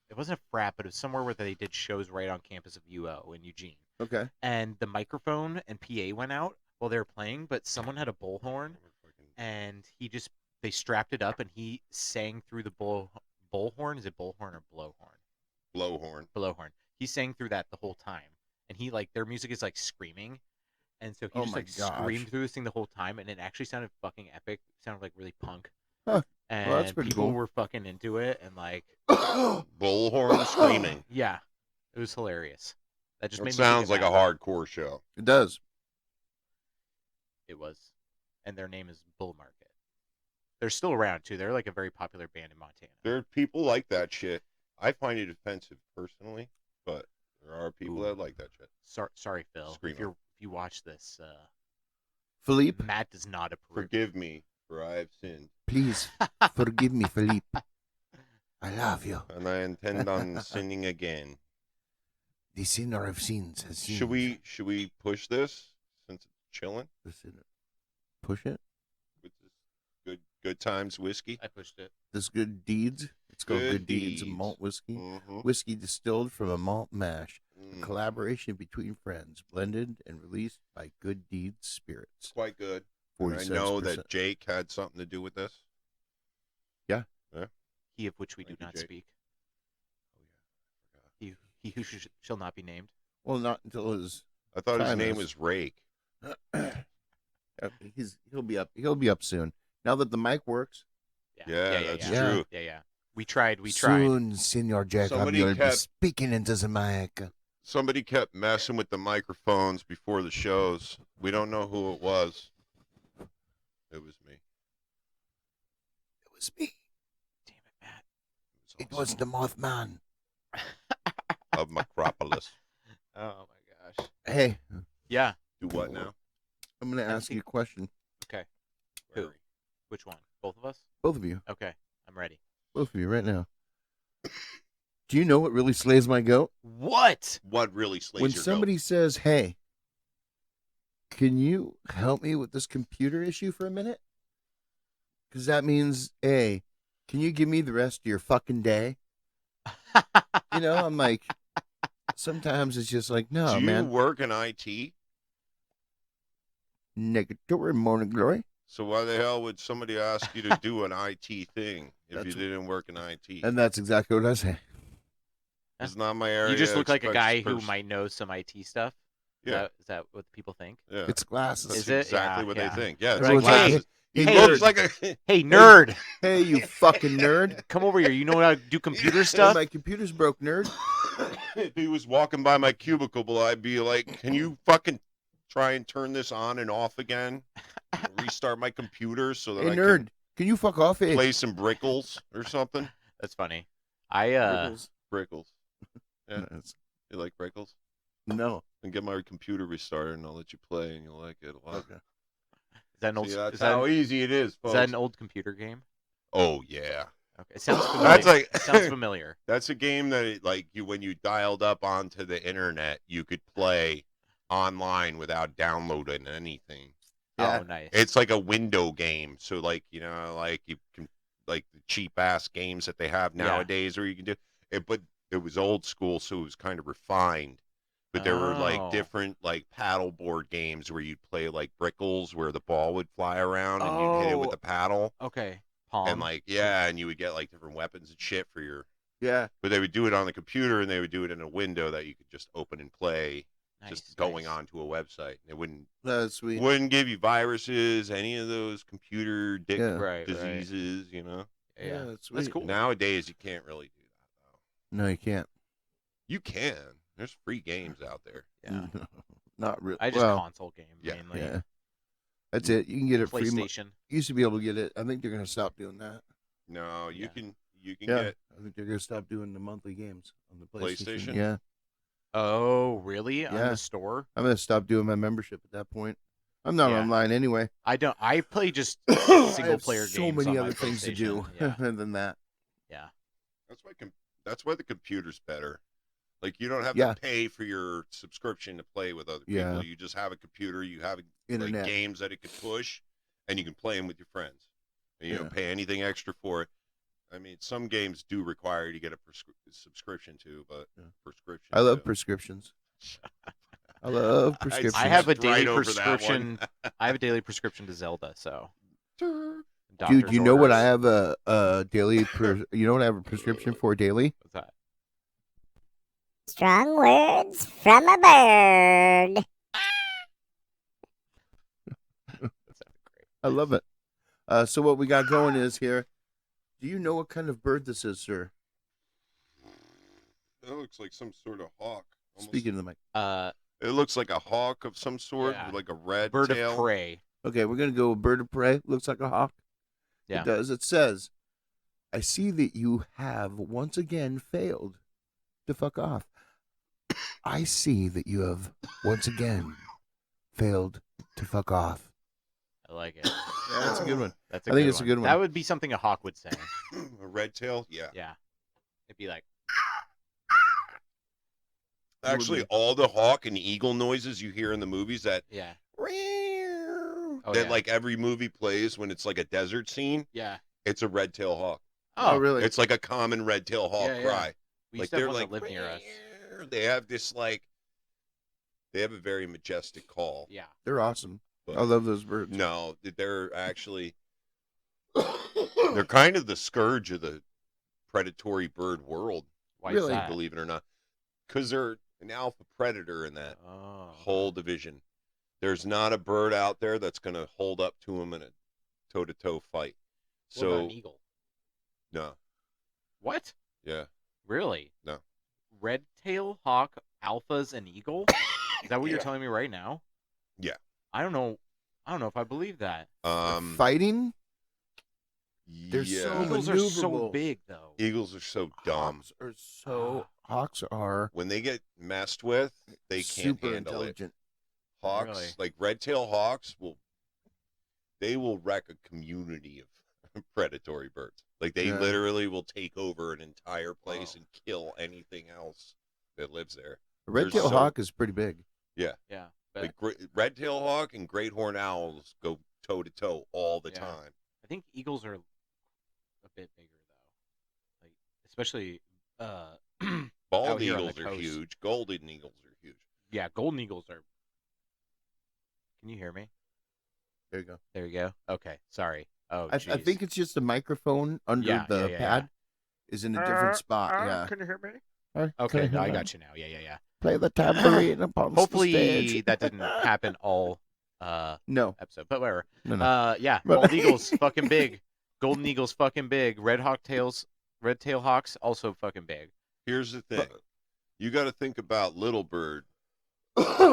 it wasn't a frat, but it was somewhere where they did shows right on campus of UO in Eugene. okay. And the microphone and PA went out while they were playing, but someone had a bullhorn, and they strapped it up, and he sang through the bullhorn. Is it bullhorn or blowhorn? Blowhorn. Blowhorn. He sang through that the whole time, and he like their music is like screaming, and so he Oh just my like gosh. screamed through this thing the whole time, and it actually sounded fucking epic. It sounded like really punk. Huh. And Well, that's pretty people cool. were fucking into it, and like, Bullhorn screaming. yeah, it was hilarious. That just It made me sounds think like of a that. hardcore show. It does. It was, and their name is Bull Market. They're still around too. They're like a very popular band in Montana. There are people like that shit. I find it offensive personally, but there are people Ooh. that like that shit. Sorry, Phil. Screamo. If you watch this, Philippe, Matt does not approve. Forgive me, for I have sinned, please forgive me, Philippe. I love you. and I intend on sinning again. The sinner of sins has sinned. Should we push this since it's chilling The sinner. Push it. with this good times whiskey? I pushed it. This good deeds. It's called Good Good Deeds, Deeds. malt whiskey. Mm-hmm. Whiskey distilled from a malt mash. A collaboration between friends, blended and released by Good Deeds Spirits. Quite good. And I know that Jake had something to do with this. He of which we do Thank you, not Jake. speak. Oh yeah, He who shall not be named. Well, not until his. I thought his Time name is- was Rake. He'll be up. He'll be up soon. Now that the mic works. Yeah, that's Yeah. true. Yeah. We tried. Soon, Senor Jacob, Somebody you'll be kept- speaking into the mic. Somebody kept messing with the microphones before the shows. We don't know who it was. It was me. It was me. Damn it, Matt. It awesome. was the Mothman. Of Macropolis. Oh my gosh. Hey, Yeah. Do what now? I'm going to ask you a question. Okay. Where Who? are we? Which one? Both of us? Both of you. Okay. I'm ready. Both of you right now. Do you know what really slays my goat? What? What really slays When your somebody goat? says, hey, can you help me with this computer issue for a minute? Because that means, hey, can you give me the rest of your fucking day? You know, I'm like, sometimes it's just like, no, Do you man. work in IT? Negatory morning glory. So why the hell would somebody ask you to do an IT thing if you That's- didn't work in IT? And that's exactly what I say. It's not my area. You just look like a guy who expertise. might know some IT stuff. Yeah. Is that what people think? Yeah. It's glasses. That's Is it? exactly Yeah, what yeah. they think. Yeah, it's Right. like Hey, glasses. He hey, looks nerd. like a Hey, nerd! Hey, you fucking nerd. Come over here. You know how to do computer Hey, stuff? my computer's broke, nerd. if he was walking by my cubicle, I'd be like, "Can you fucking try and turn this on and off again? Restart my computer so that Hey, I nerd. Can you fuck off, can hey? play some Brickles or something." That's funny. I Brickles. Yeah. It's- You like Brickles? No. And get my computer restarted, and I'll let you play, and you'll like it a lot. Okay. that an old? See, that's Is that how easy it is, is folks. that an old computer game? Oh yeah. Okay, it sounds familiar. That's like It sounds familiar. That's a game that when you dialed up onto the internet, you could play online without downloading anything. Yeah. Oh, nice. It's like a window game. So like, you can like the cheap ass games that they have Yeah. nowadays where you can do it, but it was old school, so it was kind of refined. But there were like Oh. different like paddleboard games where you'd play like brickles where the ball would fly around and you'd hit it with Oh. the paddle. Okay. And Palm. and you would get like different weapons and shit for your Yeah. but they would do it on the computer and they would do it in a window that you could just open and play just going nice. onto a website. It wouldn't That's sweet. give you viruses, any of those computer Right. diseases, Yeah. that's sweet. That's cool. Nowadays you can't really do that though. No, you can't. You can. There's free games out there. Yeah. No, not really. I just console game Yeah. mainly. Yeah. That's it. You can get it free. PlayStation. You used to be able to get it. I think they're gonna stop doing that. No, you Yeah. can Yeah. get I think they're gonna stop doing the monthly games on the PlayStation. PlayStation? Yeah. Oh, really? On Yeah. the store? I'm gonna stop doing my membership at that point. I'm not Yeah. online anyway. I don't. I play just I single have player so games. many on my other things to do PlayStation. than that. Yeah. that's why the computer's better. Like you don't have Yeah. to pay for your subscription to play with other people. Yeah. You just have a computer, you have like Internet. games that it could push and you can play them with your friends. And you don't pay anything extra for it. I mean, some games do require you to get a subscription to, but prescription. I love too. prescriptions. I love I prescriptions. I have a Right daily over that one. prescription. I have a daily prescription to Zelda. So. Dude, Doctor's you know what I orders. have a daily you know what I have a prescription for daily? What's that? Strong words from a bird. That sounded great. I love it. So what we got going is here. Do you know what kind of bird this is, sir? That looks like some sort of hawk. Almost. Speaking of the mic. It looks like a hawk of some sort, Yeah. with like a red Bird tail. of prey. Okay, we're gonna go with bird of prey. Looks like a hawk. Yeah. It does. It says, "I see that you have once again failed to fuck off. I see that you have once again failed to fuck off." I like it. Yeah, that's a good one. That's I think it's a good one. That would be something a hawk would say. A red tail? Yeah. Yeah. It'd be like. Actually, all the hawk and eagle noises you hear in the movies that Yeah. that yeah. like every movie plays when it's like a desert scene, Yeah. it's a red tail hawk. Oh, really? It's like a common red tail hawk Yeah, yeah. cry. We Like used to have they're one like that lived near us. They have this they have a very majestic call. Yeah. They're awesome. But I love those birds. no, they're actually they're kind of the scourge of the predatory bird world, Why Really? is that? believe it or not, because they're an alpha predator in that Oh. whole division. There's not a bird out there that's going to hold up to them in a toe-to-toe fight. What about So an eagle? no, What? yeah, Really? No. Red tail hawk alphas and eagle? Is that what you're telling me right now? Yeah. I don't know. I don't know if I believe that. Fighting? They're yeah. so Eagles are so maneuverable. big, though. Eagles are so dumb. Hawks are When they get messed with, they can't super handle intelligent. it. Hawks, Really? like red-tailed hawks, will wreck a community of predatory birds. Like they Yeah. literally will take over an entire place and kill anything else that lives there. A red-tailed so- hawk is pretty big. Yeah. But Like red-tailed hawk and great horned owls go toe-to-toe all the Yeah. time. I think eagles are a bit bigger, though. Like, especially, Bald Out here on eagles the are coast. huge. Golden eagles are huge. yeah, golden eagles are. Can you hear me? There you go. There you go. Okay. Sorry. Oh, I jeez. think it's just the microphone under Yeah, the yeah, pad is in a different spot. Yeah. Can you hear me? Can Okay, hear I me? got you now. Yeah. Play the tambourine upon the Hopefully stage. that didn't happen all No. episode, but whatever. No. Yeah, But- bald eagles fucking big. Golden eagles fucking big. Red tail hawks also fucking big. Here's the thing. You got to think about little bird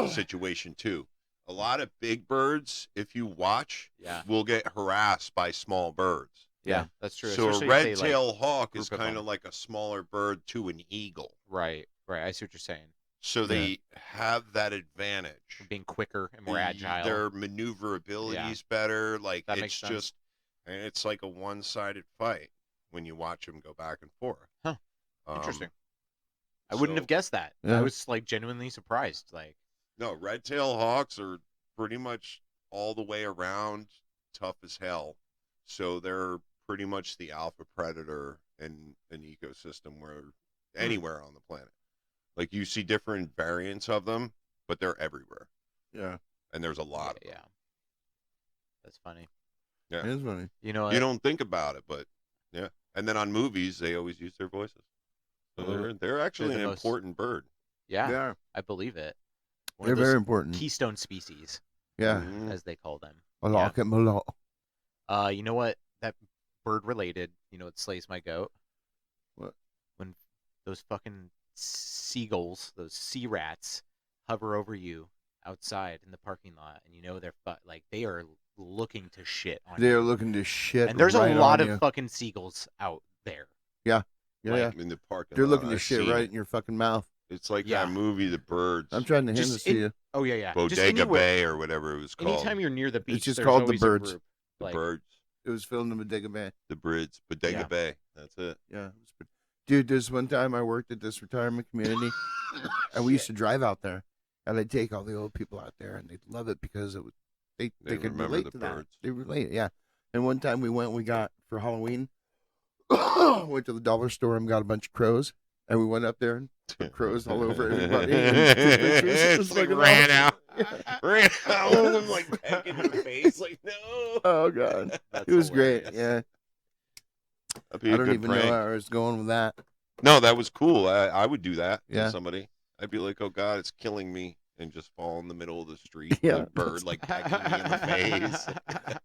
situation too. A lot of big birds, if you watch, Yeah. will get harassed by small birds. Yeah, that's true. So a Especially if they, like- red-tailed hawk is group of kind of them. like a smaller bird to an eagle. Right. I see what you're saying. So they have that advantage. Being quicker and more agile. Their maneuverability is better. Like That it's makes sense. just, and it's like a one-sided fight when you watch them go back and forth. Huh. Interesting. I so- wouldn't have guessed that. Yeah. I was like genuinely surprised. Like, No, red-tailed hawks are pretty much all the way around tough as hell. So they're pretty much the alpha predator in an ecosystem where anywhere on the planet. Like you see different variants of them, but they're everywhere. Yeah. And there's a lot of them. yeah. That's funny. Yeah. It is funny. You know, You don't think about it, but yeah. And then on movies, they always use their voices. So they're actually They're an the most- important bird. yeah, They are. I believe it. One They're of those very important. keystone species, Yeah. Mhm. as they call them. Malak and Malak. You know what? That bird related. You know what slays my goat? What? When those fucking seagulls, those sea rats, hover over you outside in the parking lot, and you know they're like they are looking to shit on They're you. looking to shit. And there's right a lot on of you. fucking seagulls out there. Yeah. like, In the parking They're lot, looking to I've shit seen right it. in your fucking mouth. It's like Yeah. that movie, The Birds. I'm trying to hand Just this to you. Oh yeah. Just Bodega anywhere, Bay or whatever it was called. anytime you're near the beach, just there's called The always Birds. A group. The Like, Birds. It was filmed in Bodega Bay. The Birds. Bodega Yeah. Bay. That's it. Yeah. Dude, there's one time I worked at this retirement community, and we used to drive out there, and I'd take all the old people out there, and they'd love it because it was, they could remember relate the to that. birds. They relate, yeah. And one time we got, for Halloween, went to the dollar store and got a bunch of crows, and we went up there and put crows all over everybody. And took pictures. It was It's like fucking ran awesome. out. Yeah. Ran out of them like pecking your face. Like, no. Oh, God. that's It was great, hilarious. yeah. That'd be I a don't good even prank. know where I was going with that. No, that was cool. I would do that Yeah. to somebody. I'd be like, oh, God, it's killing me. And just fall in the middle of the street Yeah. with a bird like pecking me in the face.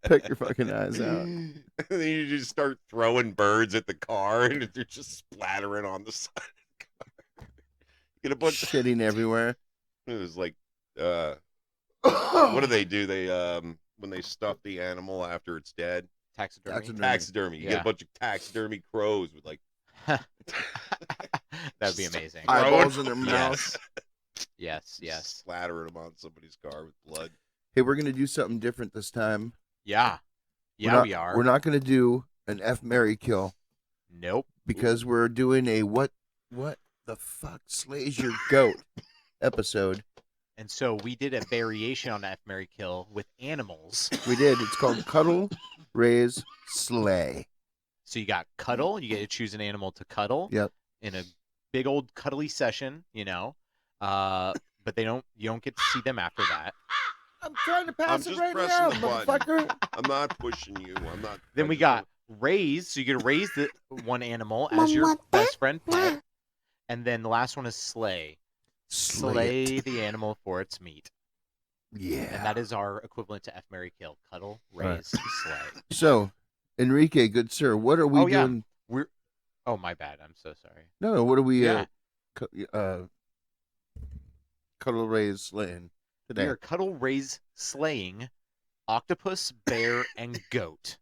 Peck your fucking eyes out. And then you just start throwing birds at the car and they're just splattering on the side of the car. Get a bunch of, Shitting everywhere. it was like what do? They when they stuff the animal after it's dead. Taxidermy. Taxidermy. Taxidermy. You get Yeah. a bunch of taxidermy crows with like That'd be amazing. Eyeballs in their Yes. mouths. Yes. splattering them on somebody's car with blood. Hey, we're gonna do something different this time. Yeah. We're Yeah, not- we are. We're not gonna do an F Mary kill Nope. because we're doing a what the fuck slays your goat episode. And so we did a variation on F Mary Kill with animals. We did. It's called Cuddle, Raise, Slay. So you got cuddle. You get to choose an animal to cuddle. Yep. In a big old cuddly session, but you don't get to see them after that. I'm trying to I'm pass it just right pressing now, the button. motherfucker. I'm not pushing you. I'm not. Then I we just got raise. So you get to raise the one animal as your best friend pet. And then the last one is slay. Slay Slay the animal for its meat. Yeah. And that is our equivalent to F Mary Kill. Cuddle, Right. raise, slay. So, Enrique, good sir, what are we Oh, yeah. doing? Oh, my bad. I'm so sorry. No, what are we Yeah. Cuddle, Raise, Slaying We today? are cuddle, raise, slaying octopus, bear, and goat.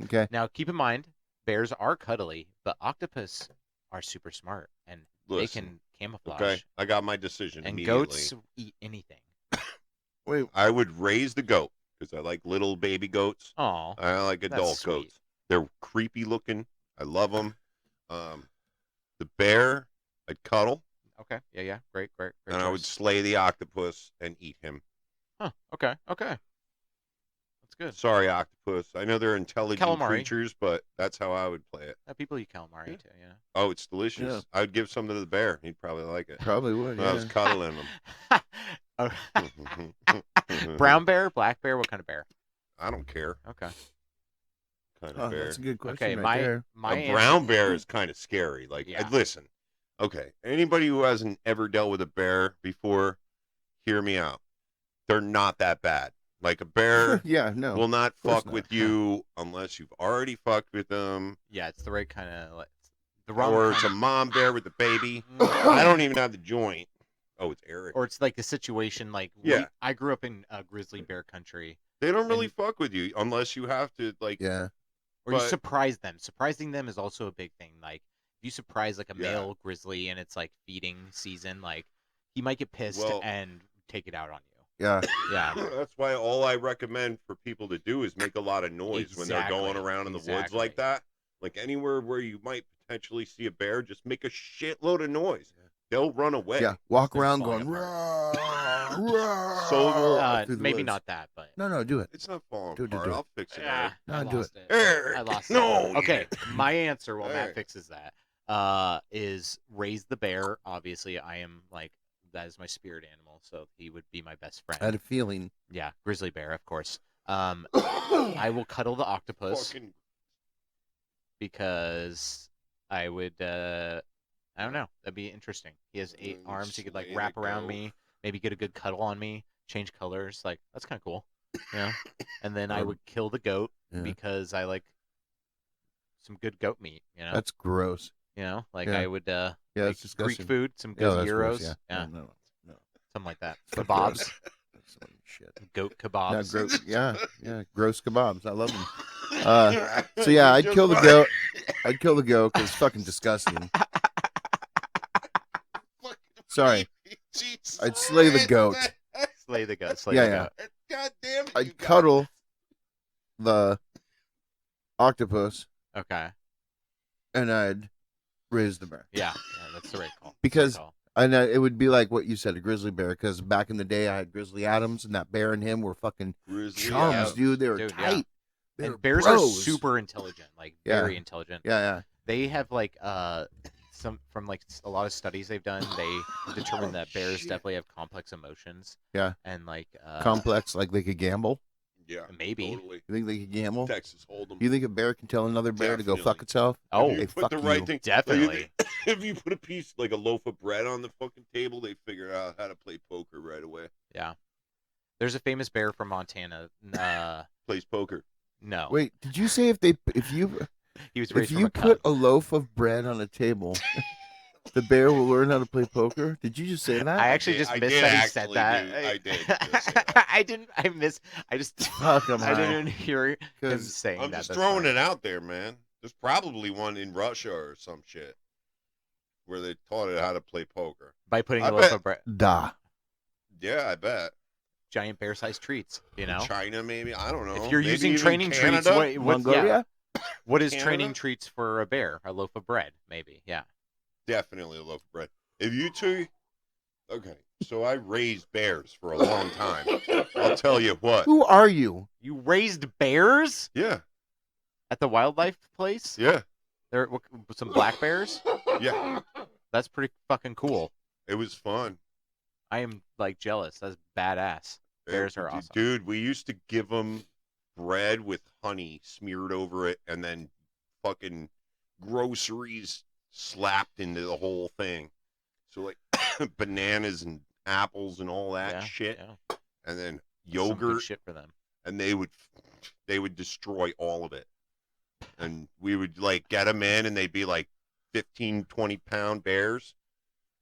Okay. Now, keep in mind, bears are cuddly, but octopus are super smart and they Listen, can camouflage. Okay, I got my decision And immediately. goats eat anything. Wait, I would raise the goat because I like little baby goats. Oh, I like adult sweet. goats. They're creepy looking. I love them. The bear, I'd cuddle, okay. Yeah. Great and I would choice. slay the octopus and eat him. Huh. Okay. That's good. Sorry, octopus. I know they're intelligent Calamari. creatures, but that's how I would play it. People eat calamari Yeah. too, Oh, it's delicious. Yeah. I would give some to the bear. He'd probably like it. probably would. I was Yeah. cuddling Oh, him. brown bear, black bear, what kind of bear? I don't care. Okay. Kind of Oh, bear. that's a good question. Okay, right there. my A brown bear is kind of scary. Like, Yeah. listen, okay, anybody who hasn't ever dealt with a bear before, hear me out. They're not that bad. Like, a bear Yeah, no. will not course fuck not. with you unless you've already fucked with them, Yeah, it's the right kind of the wrong or it's a kind mom bear with a baby. of, I don't even have the joint. Oh, it's Eric. or it's like the situation like Yeah. I grew up in grizzly bear country, They don't really fuck with you unless you have to, like, Yeah. or you But- surprise them. Surprising them is also a big thing. Like if you surprise like a Yeah. male grizzly and it's like feeding season, like he might get pissed Well- and take it out on you. Yeah. Yeah. That's why all I recommend for people to do is make a lot of noise when they're going Exactly, around in the woods exactly. like that. Like anywhere where you might potentially see a bear, just make a shitload of noise. They'll run away. Yeah. Walk They're around falling going, apart. "Rah, rah," So, through the Maybe woods. not that, but No, do it. It's not falling Do it. apart. I'll fix it. Ah, No, I do lost it. Eric, I lost no, it. Okay, my answer while Matt Eric. fixes that is raise the bear. Obviously, I am like that is my spirit animal, so he would be my best friend. I had a feeling. Yeah, grizzly bear, of course. I will cuddle the octopus Fucking because I would. I don't know. That'd be interesting. He has 8 Mm, arms. He could like slay wrap the around goat. me. Maybe get a good cuddle on me. Change colors. Like that's kind of cool. You know. And then I Or- would kill the goat Yeah. because I like some good goat meat. You know. That's gross. Like yeah. I would. Yeah, Make that's disgusting. Greek food. Some Yeah, good that's gross. gyros. Yeah. No. Something like that. Fuck Kebabs. those. That's some shit. Goat No, kebabs. gross. Yeah. Gross kebabs. I love them. So You yeah, I'd just kill the want- goat. I'd kill the goat because it's fucking disgusting. Sorry. Jesus I'd slay the Christ, goat. man. Slay the goat. Slay Yeah, the yeah. goat. God damn it. you I'd guys. cuddle the octopus Okay. and I'd raise the bear. Yeah. That's the right call. Because- That's the right call. And it would be like what you said, a grizzly bear. Because back in the day, I had Grizzly Adams, and that bear and him were fucking Grizzly chums, Adams. dude. They were Dude, yeah. tight. They And were bears bros. are super intelligent, like Yeah. very intelligent. Yeah. They have like some from like a lot of studies they've done. They determined that bears Shit. definitely have complex emotions. Yeah. And like Complex, like they could gamble. Yeah, Maybe. totally. You think they could gamble? Texas Hold'em. You think a bear can tell another bear to go fuck Definitely. itself? Oh, If you Hey, put fuck the right you. thing. definitely. If you put a piece, like a loaf of bread on the fucking table, they figure out how to play poker right away. Yeah. There's a famous bear from Montana. Plays poker. No. Wait, did you say if you He was raised if from you a cub. put a loaf of bread on a table, the bear will learn how to play poker? Did you just say that? I actually did- just I missed did that he actually, said that. dude. I did just say that. I didn't. I missed. I just. Fuck, I'm I high. didn't even hear him 'Cause saying I'm that. just That's throwing funny. it out there, man. There's probably one in Russia or some shit where they taught it how to play poker. By putting I a loaf bet- of bread, Da. Yeah, I bet. giant bear-sized treats. You know. China, maybe. I don't know. If you're Maybe using even training treats, Canada? Mongolia? what is Canada? training treats for a bear? A loaf of bread, maybe. Yeah. Definitely a loaf of bread. If you two, okay. So I raised bears for a long time. I'll tell you what. Who are you? You raised bears Yeah, at the wildlife place? yeah, There, some black bears. yeah. That's pretty fucking cool. It was fun. I am like jealous. That's badass. Bears are awesome. Dude, we used to give them bread with honey smeared over it and then fucking groceries slapped into the whole thing. So like bananas and apples and all that Yeah, shit. yeah. And then Some good yogurt, shit for them. and they would destroy all of it. And we would like get them in and they'd be like 15, 20-pound bears.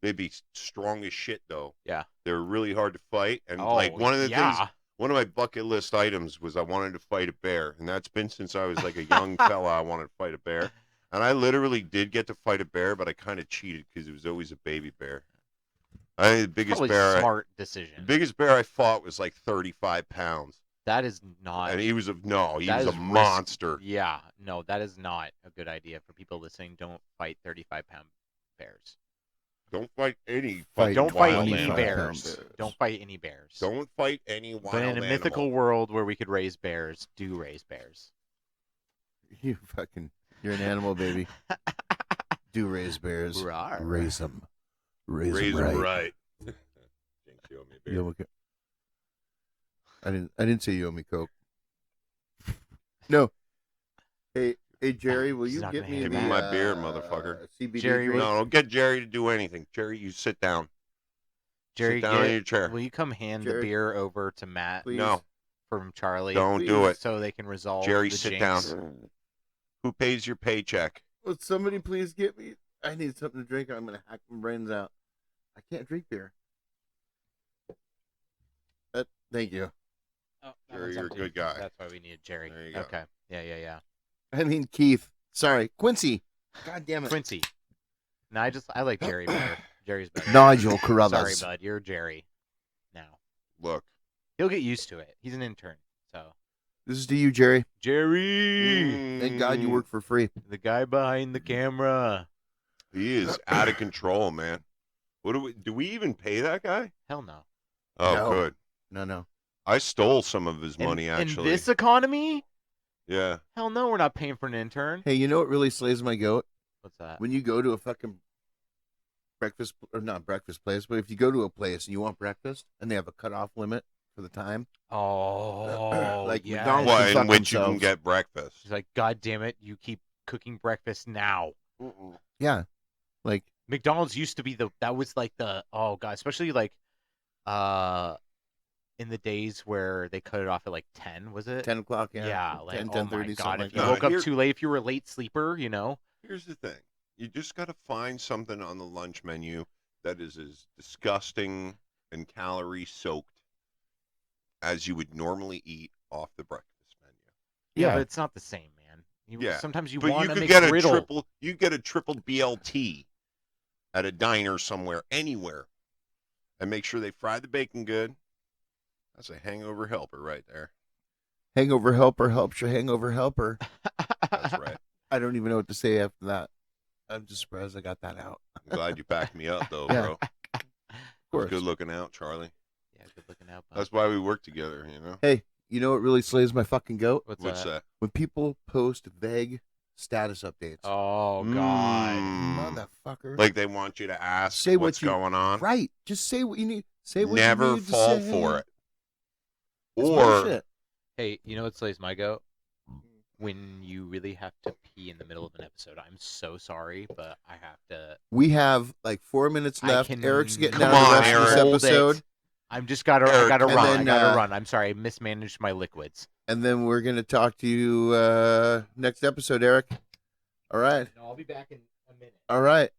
They'd be strong as shit though. Yeah. They were really hard to fight. And Oh, like one of the things, yeah. one of my bucket list items was I wanted to fight a bear, and that's been since I was like a young fella. I wanted to fight a bear, and I literally did get to fight a bear, but I kind of cheated because it was always a baby bear. I think the biggest Probably bear, smart the decision. biggest bear I fought was like 35 pounds, That is not. and he was that a is monster. Yeah, no, that is not a good idea for people listening. Don't fight 35-pound bears. Don't fight any. Fight fucking Don't fight wild any 25 animal. bears. bears. Don't fight any bears. Don't fight any wild But in a mythical animal. world where we could raise bears, do raise bears. You're an animal, baby. Do raise bears. Rawr. Raise them. Raise Raise them him right. right. Jinx, you owe me a beer. You owe me I didn't say you owe me Coke. No. Hey Jerry, will He's you not get gonna me hand the me my beer, motherfucker. CBD Jerry, drink? No, don't get Jerry to do anything. Jerry, you sit down. Jerry, sit down in your chair. will you come hand the Jerry, beer over to Matt Please. No, from Charlie? don't do it. So they can resolve Jerry, the sit jinx. down. Who pays your paycheck? Would somebody please get me? I need something to drink. I'm gonna hack my brains out. I can't drink beer. Thank you. Oh, that Jerry, one's you're a empty. good guy. That's why we needed Jerry. There you go. Okay. Yeah. I mean Keith. Sorry, Quincy. God damn it. Quincy. No, I like Jerry better. Jerry's better. Nigel Carruthers. Sorry, bud. You're Jerry now. Look. He'll get used to it. He's an intern, so. This is to you, Jerry. Jerry, Thank God you work for free. the guy behind the camera. He is out of control, man. What do we even pay that guy? Hell no. Oh, No. good. No. I stole some of his money, In actually. this economy? Yeah. Hell no, we're not paying for an intern. Hey, you know what really slays my goat? What's that? When you go to a fucking breakfast, or not breakfast place, but if you go to a place and you want breakfast and they have a cutoff limit for the time, Oh, Like yeah. McDonald's Well, fuck in which you can themselves. get breakfast. He's like, God damn it, you keep cooking breakfast now. yeah, like McDonald's used to be that was like oh god, especially like in the days where they cut it off at like 10, was it? 10 o'clock, Yeah, like 10, oh 10:30, my something god, like if you that. woke up Here- too late, if you were a late sleeper, Here's the thing. You just got to find something on the lunch menu that is as disgusting and calorie soaked as you would normally eat off the breakfast menu. yeah, Yeah. but it's not the same, man. Yeah, Sometimes you But want you to could make get griddle. you get a triple BLT at a diner somewhere, anywhere, and make sure they fry the bacon good. That's a hangover helper right there. hangover helper helps your hangover helper. That's right. I don't even know what to say after that. I'm just surprised I got that out. I'm glad you backed me up, though, Yeah. bro. Of It was course. good looking out, Charlie. Yeah, good looking out. Bud. That's why we work together, you know? Hey, you know what really slays my fucking goat? What's that? When people post vague status updates. Oh god. Motherfucker. Like they want you to ask Say what what's you- going on. Right. Just say what you need. Say what Never you need fall to say. for it. It's Or bullshit. Hey, you know what slays my goat? When you really have to pee in the middle of an episode. I'm so sorry, but I have to. We have like 4 minutes I left. can- Eric's getting Come out of the on, rest of this Eric. Hold it. episode. I'm just gotta. Eric, I gotta and run. then, I gotta uh, run. I'm sorry. I mismanaged my liquids. And then we're going to talk to you next episode, Eric. All right. No, I'll be back in a minute. All right.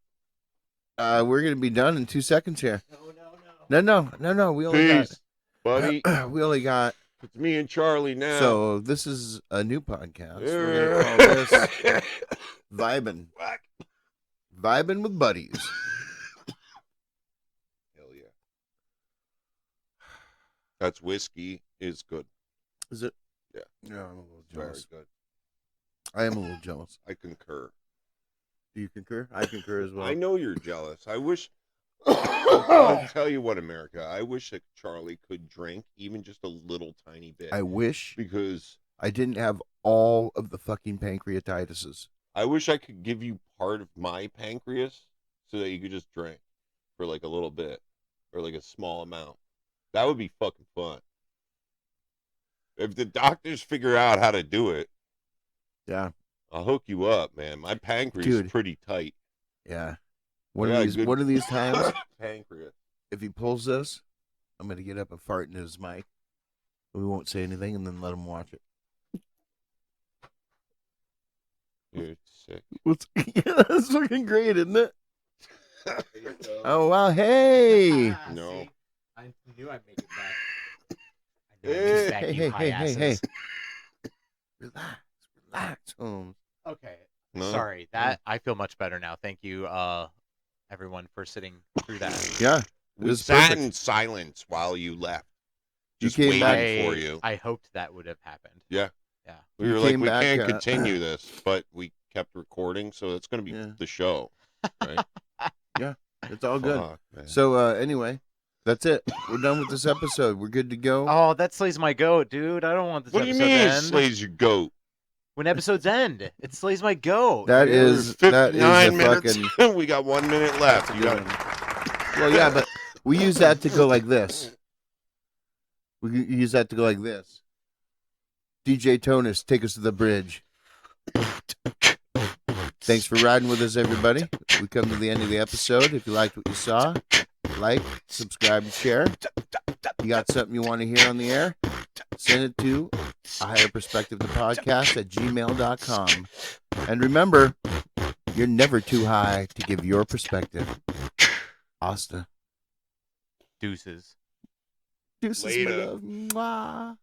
We're going to be done in 2 seconds here. No. We only peace, buddy. got. We only got. It's me and Charlie now. So this is a new podcast. We're going to call this Vibin'. Vibin' with Buddies. Hell yeah. That's whiskey is good. Is it? Yeah. Yeah, I'm a little Very jealous. good. I am a little jealous. I concur. Do you concur? I concur as well. I know you're jealous. I wish. I'll tell you what, America. I wish that Charlie could drink even just a little tiny bit. I wish Because I didn't have all of the fucking pancreatises. I wish I could give you part of my pancreas so that you could just drink for like a little bit or like a small amount. That would be fucking fun. If the doctors figure out how to do it, Yeah. I'll hook you up, man. My pancreas Dude. is pretty tight. Yeah. I got a good One of these times, pancreas. if he pulls this, I'm gonna get up and fart into his mic. We won't say anything and then let him watch it. You're sick. Yeah, that's fucking great, isn't it? Oh wow, hey. No. See? I knew I'd make it back. I knew I'd make it back, you high asses. Relax, Holmes. Okay. No? Sorry. That I feel much better now. Thank you, everyone, for sitting through that. Yeah, it We was sat perfect. in silence while you left. You Just came waiting back- for you. I hoped that would have happened. Yeah. Yeah. We You were like, came we back, can't uh, continue this, but we kept recording, so it's going to be Yeah. the show. Right? It's all good. Fuck, man. So anyway, that's it. We're done with this episode. We're good to go. Oh, that slays my goat, dude. I don't want this What do you episode mean to it end. slays your goat? When episodes end, it slays my goat. That We're is a 59 minutes. fucking. We got 1 minute left. You got Well, yeah, but we use that to go like this. We use that to go like this. DJ Tonus, take us to the bridge. Thanks for riding with us, everybody. We come to the end of the episode. If you liked what you saw, like, subscribe, and share. You got something you want to hear on the air? Send it to ahigherperspectivethepodcast at gmail.com. And remember, you're never too high to give your perspective. Asta. Deuces. Deuces, my Later. love. Mwah.